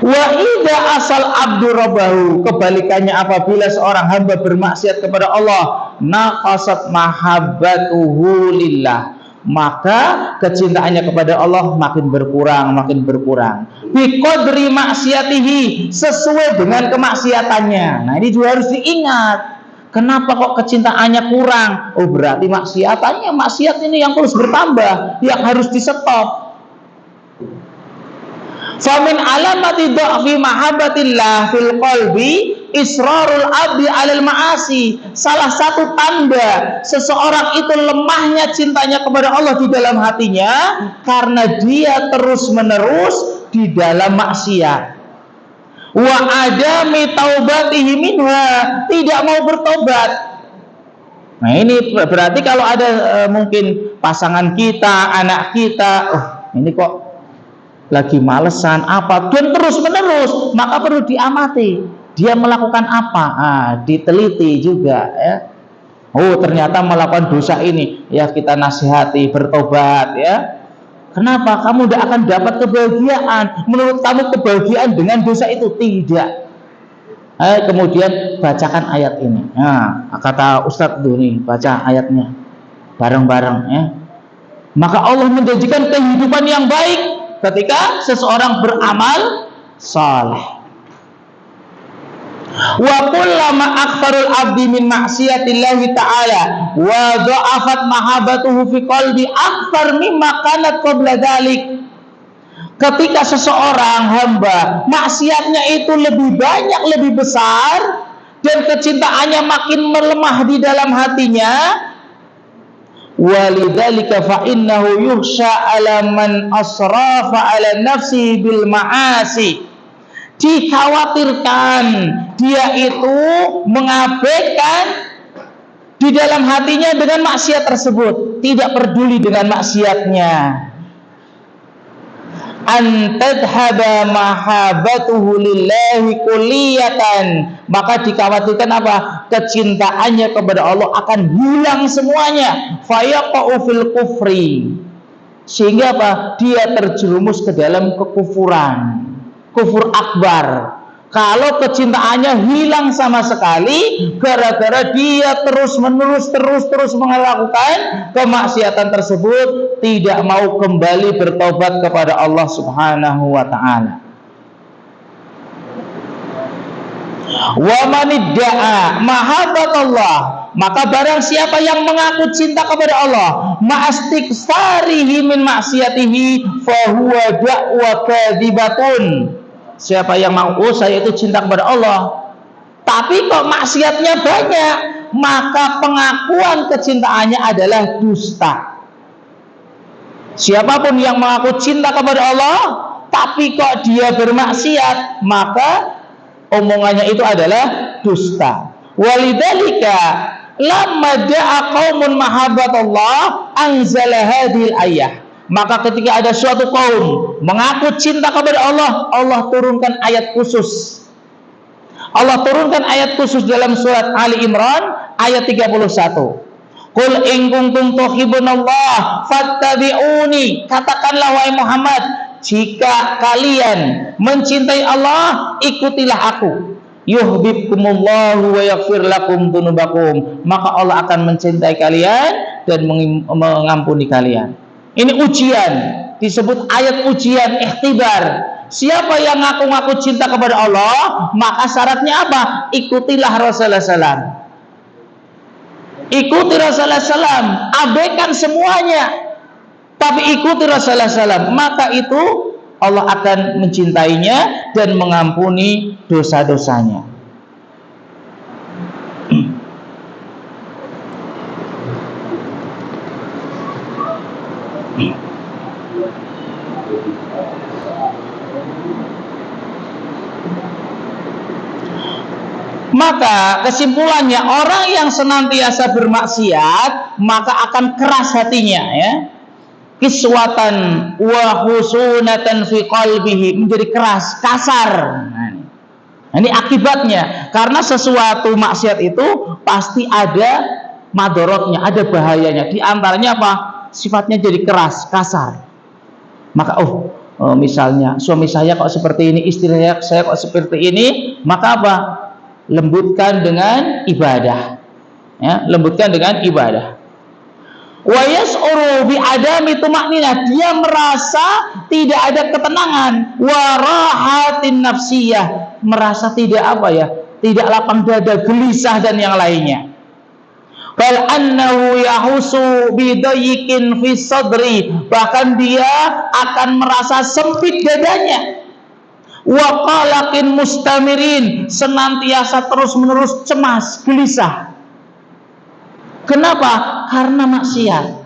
B: Wa idza asal abdu rabbahu, kebalikannya apabila seorang hamba bermaksiat kepada Allah, naqasat mahabbatuhu lillah, maka kecintaannya kepada Allah makin berkurang, bi qadri maksiatihi, sesuai dengan kemaksiatannya. Nah, ini juga harus diingat. Kenapa kok kecintaannya kurang? Oh, berarti maksiat ini yang terus bertambah, yang harus di-stop. Famin alamati dha'fi mahabbatillah fil qalbi israrul abdi 'alal ma'asi. Salah satu tanda seseorang itu lemahnya cintanya kepada Allah di dalam hatinya karena dia terus-menerus di dalam maksiat. Wa adami taubatihi minha, tidak mau bertobat. Nah, ini berarti kalau ada mungkin pasangan kita, anak kita, oh ini kok lagi malesan apa, dan terus menerus, maka perlu diamati dia melakukan apa. Diteliti juga, ya. Oh, ternyata melakukan dosa ini, ya kita nasihati bertobat, ya. Kenapa? Kamu tidak akan dapat kebahagiaan. Menurut kamu kebahagiaan dengan dosa itu? Tidak. Kemudian bacakan ayat ini. Nah, kata Ustadz Doni, baca ayatnya bareng-bareng, ya. Maka Allah menjanjikan kehidupan yang baik ketika seseorang beramal saleh. Wa kullama aktsarul abdi min maksiatillahi ta'ala wa dha'afat mahabbatuhu fi qalbi aktsar mimma kanat qabla dzalik. Ketika seseorang hamba maksiatnya itu lebih banyak, lebih besar, dan kecintaannya makin melemah di dalam hatinya, walidzalika fa innahu yukhsha 'ala man asrafa 'ala nafsi bil ma'asi. Dikhawatirkan dia itu mengabaikan di dalam hatinya dengan maksiat tersebut, tidak peduli dengan maksiatnya. An tadhhaba mahabbatuhu lillahi kulliyatan, maka dikhawatirkan apa? Kecintaannya kepada Allah akan hilang semuanya. Fayaqa'u fil kufri, sehingga apa? Dia terjerumus ke dalam kekufuran, kufur akbar. Kalau kecintaannya hilang sama sekali gara-gara dia terus-menerus melakukan kemaksiatan tersebut, tidak mau kembali bertobat kepada Allah Subhanahu wa taala. Wa manidda'a mahabbatallah, maka barang siapa yang mengaku cinta kepada Allah ma'astiksarihi min maksiatihi fa huwa da'wa kadzibatun, Siapa yang mau, oh saya itu cinta kepada Allah, tapi kok maksiatnya banyak, maka pengakuan kecintaannya adalah dusta. Siapapun yang mengaku cinta kepada Allah, tapi kok dia bermaksiat, maka omongannya itu adalah dusta. Walidzalika lamma da'a qaumun mahabbatullah anzala hadhil ayah. Maka ketika ada suatu kaum mengaku cinta kepada Allah, Allah turunkan ayat khusus. Allah turunkan ayat khusus dalam surat Ali Imran ayat 31. Qul in kuntum tuhibbunallah fattabi'uni. Katakanlah wahai Muhammad, jika kalian mencintai Allah, ikutilah aku. Yuhibbukumullahu wa yaghfir lakum dzunubakum. Maka Allah akan mencintai kalian dan mengampuni kalian. Ini ujian, disebut ayat ujian, ikhtibar. Siapa yang ngaku-ngaku cinta kepada Allah, maka syaratnya apa? Ikutilah Rasulullah SAW. Ikuti Rasulullah SAW, abaikan semuanya, tapi ikuti Rasulullah SAW. Maka itu Allah akan mencintainya dan mengampuni dosa-dosanya. Maka kesimpulannya, orang yang senantiasa bermaksiat maka akan keras hatinya, ya. Kiswatan wa husunatan fi qalbihi, menjadi keras, kasar. Nah, ini akibatnya, karena sesuatu maksiat itu pasti ada madorotnya, ada bahayanya. Di antaranya apa? Sifatnya jadi keras, kasar. Maka misalnya suami saya kok seperti ini, istri saya kok seperti ini, maka apa? Lembutkan dengan ibadah, ya, lembutkan dengan ibadah. Wa yas'uru bi adami tumakninah, dia merasa tidak ada ketenangan. Wa rahatin nafsiyah, merasa tidak apa ya, tidak lapang dada, gelisah dan yang lainnya. Bal annahu yahusu bi dayyikin fi sadri, bahkan dia akan merasa sempit dadanya. Wa qalaqin mustamirin, senantiasa terus-menerus cemas, gelisah. Kenapa? Karena maksiat.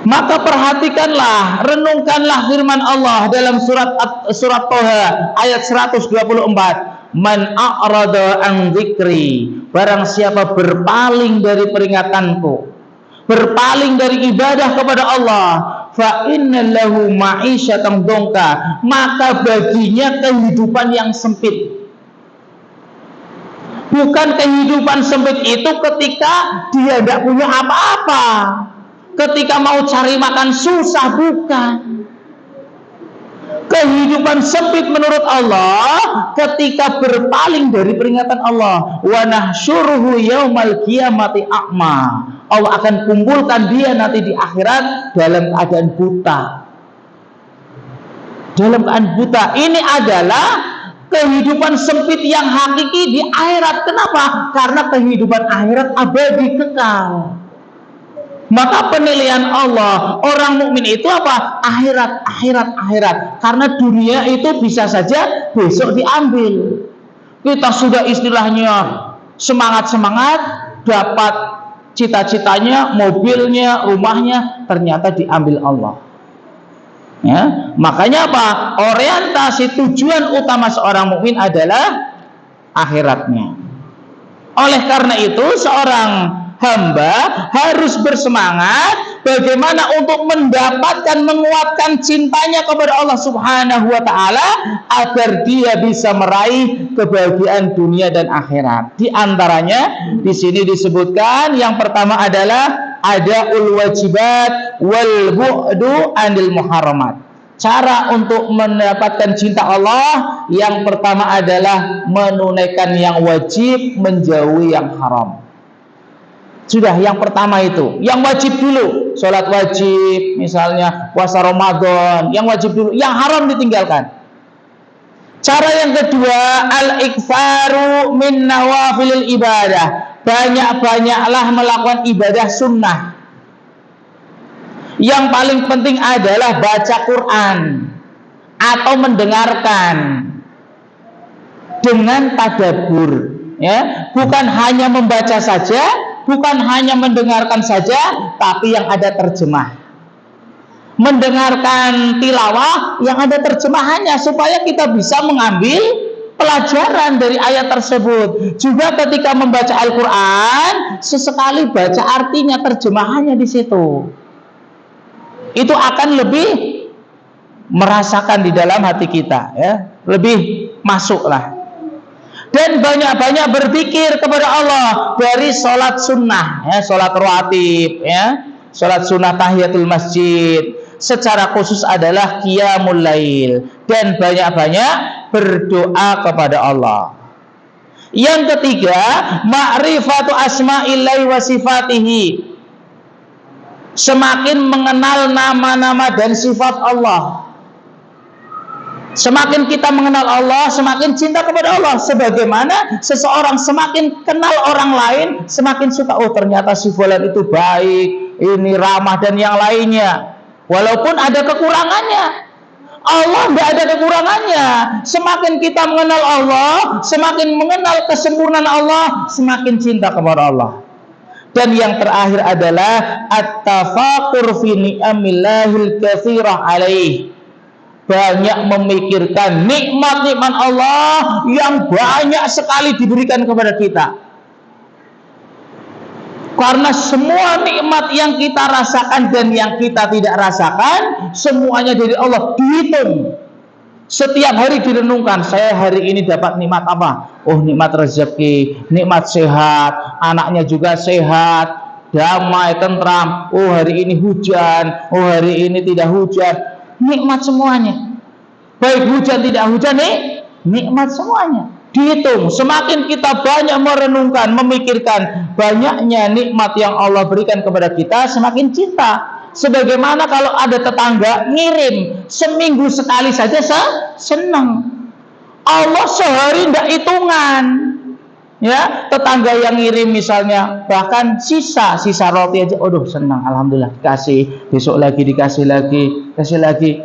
B: Maka perhatikanlah, renungkanlah firman Allah dalam surat Toha ayat 124. Man a'rada an dzikri, barang siapa berpaling dari peringatanku, berpaling dari ibadah kepada Allah, fa innallahu ma'isyatan dongka, maka baginya kehidupan yang sempit. Bukan kehidupan sempit itu ketika dia tidak punya apa-apa, ketika mau cari makan susah, bukan. Kehidupan sempit menurut Allah ketika berpaling dari peringatan Allah. Wa nahsyuruhu yaumal qiyamati a'ma, Allah akan kumpulkan dia nanti di akhirat dalam keadaan buta. Dalam keadaan buta. Ini adalah kehidupan sempit yang hakiki di akhirat. Kenapa? Karena kehidupan akhirat abadi, kekal. Maka penilaian Allah, orang mukmin itu apa? Akhirat, akhirat, akhirat. Karena dunia itu bisa saja besok diambil. Kita sudah istilahnya semangat-semangat, dapat cita-citanya, mobilnya, rumahnya, ternyata diambil Allah. Ya, makanya apa? Orientasi tujuan utama seorang mukmin adalah akhiratnya. Oleh karena itu, seorang hamba harus bersemangat bagaimana untuk mendapatkan, menguatkan cintanya kepada Allah Subhanahu wa taala agar dia bisa meraih kebahagiaan dunia dan akhirat. Di antaranya di sini disebutkan yang pertama adalah adaul wajibat wal bu'du anil muharramat. Cara untuk mendapatkan cinta Allah yang pertama adalah menunaikan yang wajib, menjauhi yang haram. Sudah, yang pertama itu, yang wajib dulu, sholat wajib, misalnya puasa Ramadan, yang wajib dulu, yang haram ditinggalkan. Cara yang kedua, al-iktsaru min nawafilil ibadah, banyak-banyaklah melakukan ibadah sunnah. Yang paling penting adalah baca Quran. atau mendengarkan dengan tadabbur, ya, bukan hanya membaca saja, bukan hanya mendengarkan saja, tapi yang ada terjemah. Mendengarkan tilawah yang ada terjemahannya supaya kita bisa mengambil pelajaran dari ayat tersebut. Juga ketika membaca Al-Quran, sesekali baca artinya, terjemahannya di situ. Itu akan lebih merasakan di dalam hati kita, ya, lebih masuklah. Dan banyak-banyak berzikir kepada Allah dari sholat sunnah, ya, sholat rawatib, ya, sholat sunnah tahiyatul masjid. Secara khusus adalah qiyamul lail, dan banyak-banyak berdoa kepada Allah. Yang ketiga, ma'rifatu asma'illahi wa sifatihi, semakin mengenal nama-nama dan sifat Allah. Semakin kita mengenal Allah, semakin cinta kepada Allah. Sebagaimana seseorang semakin kenal orang lain, semakin suka, oh ternyata si fulan itu baik, ini ramah dan yang lainnya. Walaupun ada kekurangannya, Allah tidak ada kekurangannya. Semakin kita mengenal Allah, semakin mengenal kesempurnaan Allah, semakin cinta kepada Allah. Dan yang terakhir adalah at-tafakkur fi ni'amillahil katsirah alaih, banyak memikirkan nikmat-nikmat Allah yang banyak sekali diberikan kepada kita. Karena semua nikmat yang kita rasakan dan yang kita tidak rasakan, semuanya dari Allah, dihitung. Setiap hari direnungkan, saya hari ini dapat nikmat apa? Oh, nikmat rezeki, nikmat sehat, anaknya juga sehat, damai, tentram. Oh, hari ini hujan, oh hari ini tidak hujan. Nikmat semuanya. Baik hujan tidak hujan, nikmat semuanya. Dihitung. Semakin kita banyak merenungkan, memikirkan banyaknya nikmat yang Allah berikan kepada kita, semakin cinta. Sebagaimana kalau ada tetangga ngirim seminggu sekali saja senang. Allah sehari tidak hitungan. Ya, tetangga yang ngirim misalnya bahkan sisa roti aja, aduh senang, alhamdulillah dikasih, besok lagi dikasih lagi, kasih lagi.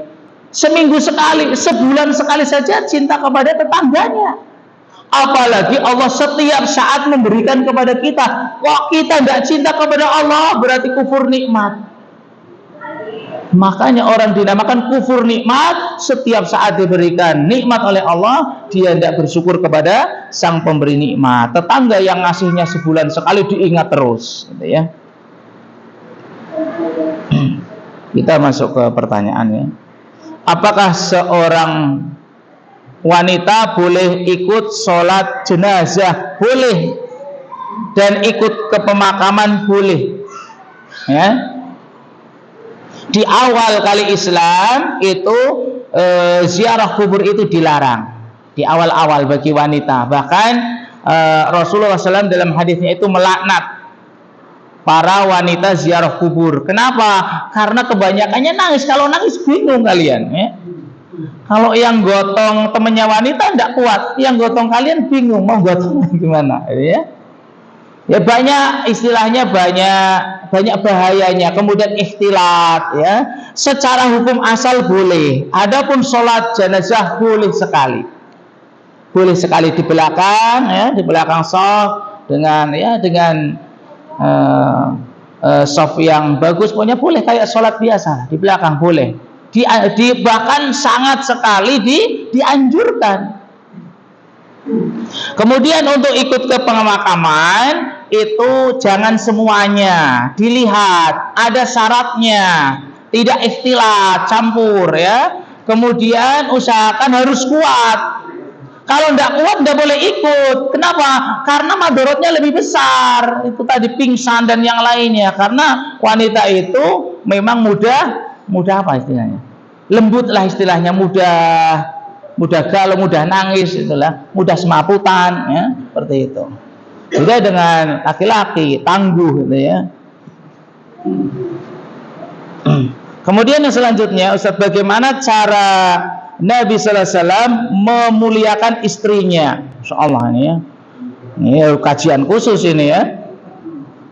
B: Seminggu sekali, sebulan sekali saja cinta kepada tetangganya. Apalagi Allah setiap saat memberikan kepada kita. Kok kita tidak cinta kepada Allah, berarti kufur nikmat. Makanya orang dinamakan kufur nikmat. Setiap saat diberikan nikmat oleh Allah, dia tidak bersyukur kepada sang pemberi nikmat. Tetangga yang ngasihnya sebulan sekali diingat terus, gitu ya. Kita masuk ke pertanyaannya. Apakah seorang wanita boleh ikut sholat jenazah? Boleh. Dan ikut ke pemakaman? Boleh. Ya. Di awal kali Islam itu ziarah kubur itu dilarang. Di awal-awal bagi wanita. Bahkan Rasulullah SAW dalam hadisnya itu melaknat para wanita ziarah kubur. Kenapa? Karena kebanyakannya nangis. Kalau nangis bingung kalian, ya. Kalau yang gotong temennya wanita tidak kuat, yang gotong kalian bingung mau gotong gimana, ya. Ya banyak istilahnya, banyak bahayanya. Kemudian ikhtilat, ya. Secara hukum asal boleh. Adapun sholat jenazah boleh sekali. Boleh sekali di belakang, ya, di belakang shaf dengan shaf yang bagus, pokoknya boleh kayak sholat biasa di belakang boleh. Bahkan sangat sekali dianjurkan. Kemudian untuk ikut ke pemakaman itu jangan semuanya, dilihat ada syaratnya, tidak ikhtilat campur, ya. Kemudian usahakan harus kuat. Kalau tidak kuat tidak boleh ikut. Kenapa? Karena madorotnya lebih besar. Itu tadi pingsan dan yang lainnya. Karena wanita itu memang mudah apa istilahnya? Lembut lah istilahnya, mudah galau, mudah nangis, itulah, mudah semaputan, ya, seperti itu. Beda dengan laki-laki, tangguh, gitu ya. Kemudian yang selanjutnya, Ustaz, bagaimana cara Nabi Sallallahu Alaihi Wasallam memuliakan istrinya? Insyaallah ini ya. Ini kajian khusus ini ya.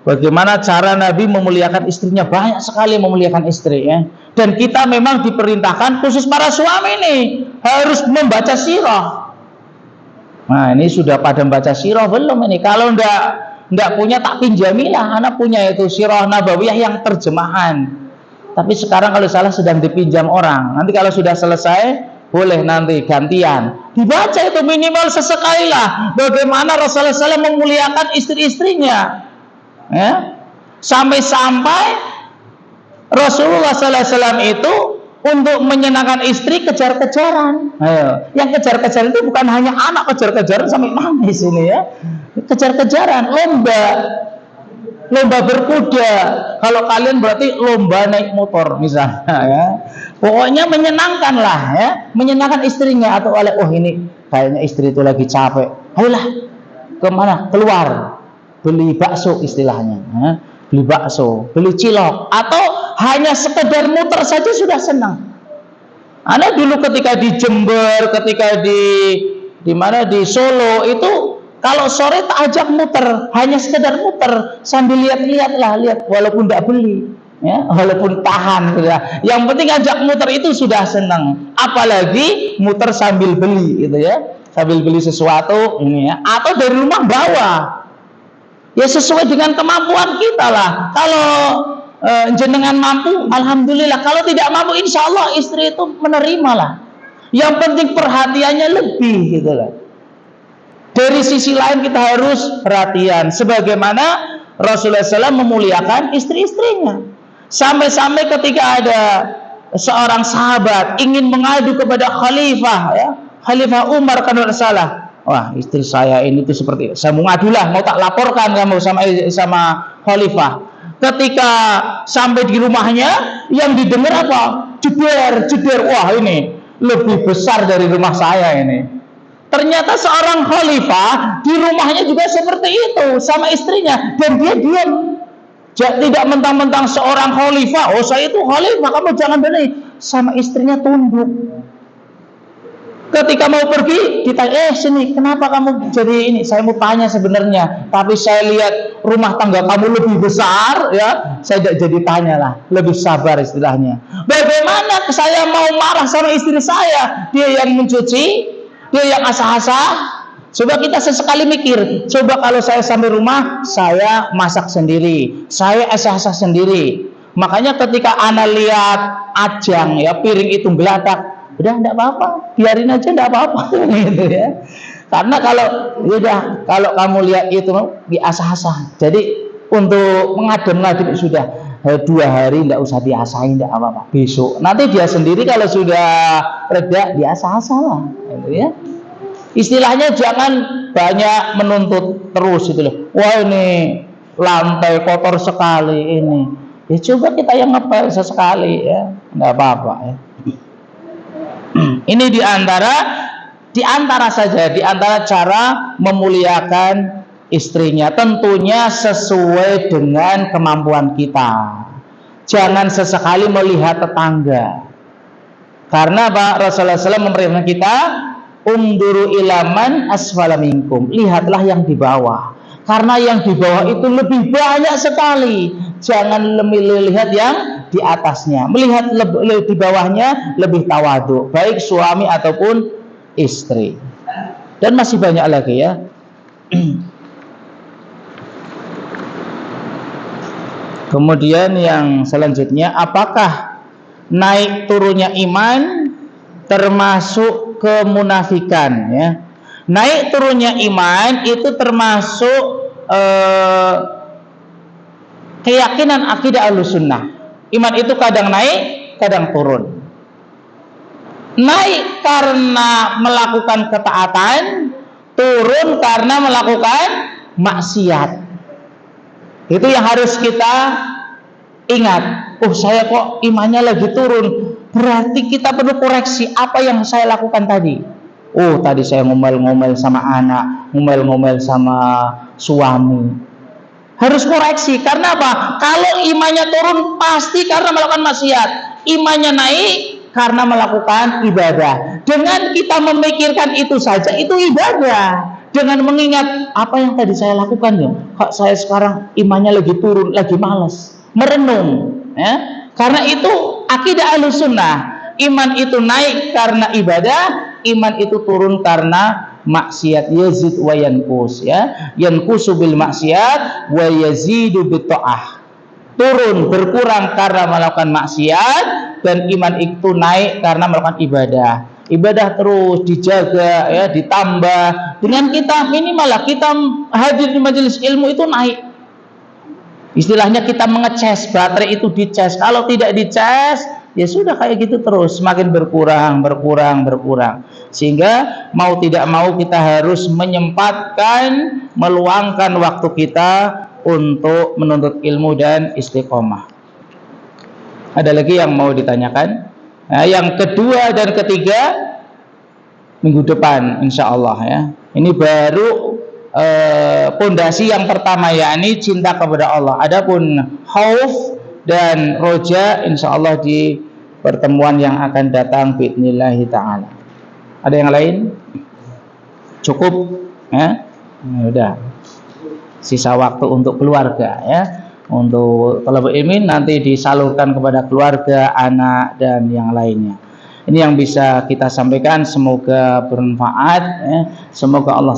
B: Bagaimana cara Nabi memuliakan istrinya? Banyak sekali memuliakan istri ya. Dan kita memang diperintahkan, khusus para suami nih, harus membaca sirah. Nah ini sudah pada membaca sirah belum ini? Kalau ndak punya tak pinjamilah. Anak punya itu sirah Nabawiyah yang terjemahan. Tapi sekarang kalau salah sedang dipinjam orang. Nanti kalau sudah selesai boleh nanti gantian. Dibaca itu minimal sesekali lah. Bagaimana Rasulullah SAW memuliakan istri-istrinya. Ya, sampai-sampai Rasulullah SAW itu untuk menyenangkan istri kejar-kejaran. Yang kejar-kejaran itu bukan hanya anak kejar-kejaran sampai nangis ini ya. Kejar-kejaran, lomba berkuda. Kalau kalian berarti lomba naik motor misalnya ya. Pokoknya menyenangkan lah ya, menyenangkan istrinya atau oleh ini kayaknya istri itu lagi capek. Ayolah kemana? Keluar. Beli bakso istilahnya, beli bakso, beli cilok, atau hanya sekedar muter saja sudah senang. Anda dulu ketika di Jember, ketika di mana di Solo itu, kalau sore tak ajak muter, hanya sekedar muter sambil lihat-lihat walaupun tidak beli, ya, walaupun tahan, gitu ya. Yang penting ajak muter itu sudah senang. Apalagi muter sambil beli, gitu ya, sambil beli sesuatu, ini ya, atau dari rumah bawa. Ya sesuai dengan kemampuan kita lah. Kalau jenengan mampu, alhamdulillah. Kalau tidak mampu, insya Allah istri itu menerima lah. Yang penting perhatiannya lebih gitu lah. Dari sisi lain kita harus perhatian. Sebagaimana Rasulullah SAW memuliakan istri-istrinya. Sampai-sampai ketika ada seorang sahabat ingin mengadu kepada khalifah, ya, Khalifah Umar kalau tidak salah. Wah, istri saya ini tuh seperti, saya mau ngadulah, mau tak laporkan kamu sama khalifah. Ketika sampai di rumahnya, yang didengar apa? Jeder. Wah, ini lebih besar dari rumah saya ini. Ternyata seorang khalifah di rumahnya juga seperti itu sama istrinya, dan dia diam. Tidak mentang-mentang seorang khalifah, oh saya itu khalifah, kamu jangan beli. Sama istrinya tunduk. Ketika mau pergi, ditanya, sini, kenapa kamu jadi ini? Saya mau tanya sebenarnya, tapi saya lihat rumah tangga kamu lebih besar, ya, saya tidak jadi tanya lah, lebih sabar istilahnya. Bagaimana saya mau marah sama istri saya? Dia yang mencuci, dia yang asah-asah. Coba kita sesekali mikir, coba kalau saya sampai rumah, saya masak sendiri, saya asah-asah sendiri. Makanya ketika anak lihat ajang, ya, piring itu geladak, udah enggak apa-apa, biarin aja enggak apa-apa gitu ya. Karena kalau kamu lihat itu diasah-asah. Jadi untuk mengadem-ngadem sudah 2 hari enggak usah diasahin, enggak apa-apa. Besok nanti dia sendiri kalau sudah reda diasah-asah lah gitu ya. Istilahnya jangan banyak menuntut terus itu loh. Wah ini lantai kotor sekali ini. Ya coba kita yang ngepel sesekali ya, enggak apa-apa ya. Ini di antara cara memuliakan istrinya, tentunya sesuai dengan kemampuan kita. Jangan sesekali melihat tetangga. Karena Pak Rasulullah SAW memerintahkan kita, unduru ilaman asfala minkum, lihatlah yang di bawah. Karena yang di bawah itu lebih banyak sekali. Jangan lihat yang di atasnya. Melihat di bawahnya lebih tawadhu, baik suami ataupun istri. Dan masih banyak lagi ya. Kemudian yang selanjutnya, apakah naik turunnya iman termasuk kemunafikan ya? Naik turunnya iman itu termasuk keyakinan akidah Ahlussunnah. Iman itu kadang naik, kadang turun. Naik karena melakukan ketaatan, turun karena melakukan maksiat. Itu yang harus kita ingat. Oh, saya kok imannya lagi turun. Berarti kita perlu koreksi apa yang saya lakukan tadi. Oh, tadi saya ngomel-ngomel sama anak, ngomel-ngomel sama suami. Harus koreksi. Karena apa? Kalau imannya turun pasti karena melakukan maksiat. Imannya naik karena melakukan ibadah. Dengan kita memikirkan itu saja, itu ibadah. dengan mengingat apa yang tadi saya lakukan ya, kok saya sekarang imannya lagi turun, lagi malas, merenung, ya. Karena itu akidah Ahlussunnah, iman itu naik karena ibadah, iman itu turun karena maksiat. Yazid wa yanqus, ya, yanqusu bil maksiat wa yazidu bit ta'ah. Turun, berkurang karena melakukan maksiat, dan iman itu naik karena melakukan ibadah. Ibadah terus dijaga, ya, ditambah dengan kita minimal lah kita hadir di majelis ilmu itu naik. Istilahnya kita mengecas, baterai itu dicas. Kalau tidak dicas, ya sudah kayak gitu terus, semakin berkurang. Sehingga mau tidak mau kita harus menyempatkan, meluangkan waktu kita untuk menuntut ilmu dan istiqomah. Ada lagi yang mau ditanyakan? Nah, yang kedua dan ketiga minggu depan insya Allah, ya. Ini baru pondasi yang pertama, yakni cinta kepada Allah. Adapun khauf dan roja insya Allah di pertemuan yang akan datang biidznillah taala. Ada yang lain? Cukup, ya? Udah. Sisa waktu untuk keluarga, ya. Untuk thalabul ilmi nanti disalurkan kepada keluarga, anak, dan yang lainnya. Ini yang bisa kita sampaikan, semoga bermanfaat, ya. Semoga Allah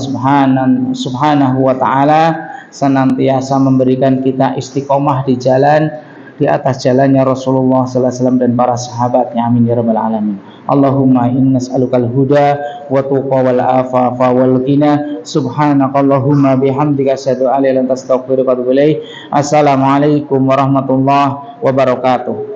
B: subhanahu wa ta'ala senantiasa memberikan kita istiqomah di jalan, di atas jalannya Rasulullah sallallahu alaihi wasallam dan para sahabatnya, amin ya rabbal alamin. Allahumma inna nas'alukal huda wa tuqa wal afafa wal ghina. Subhanakallahumma bihamdika asyhadu an la ilaha illa anta astaghfiruka wa atubu ilaik. Assalamualaikum warahmatullahi wabarakatuh.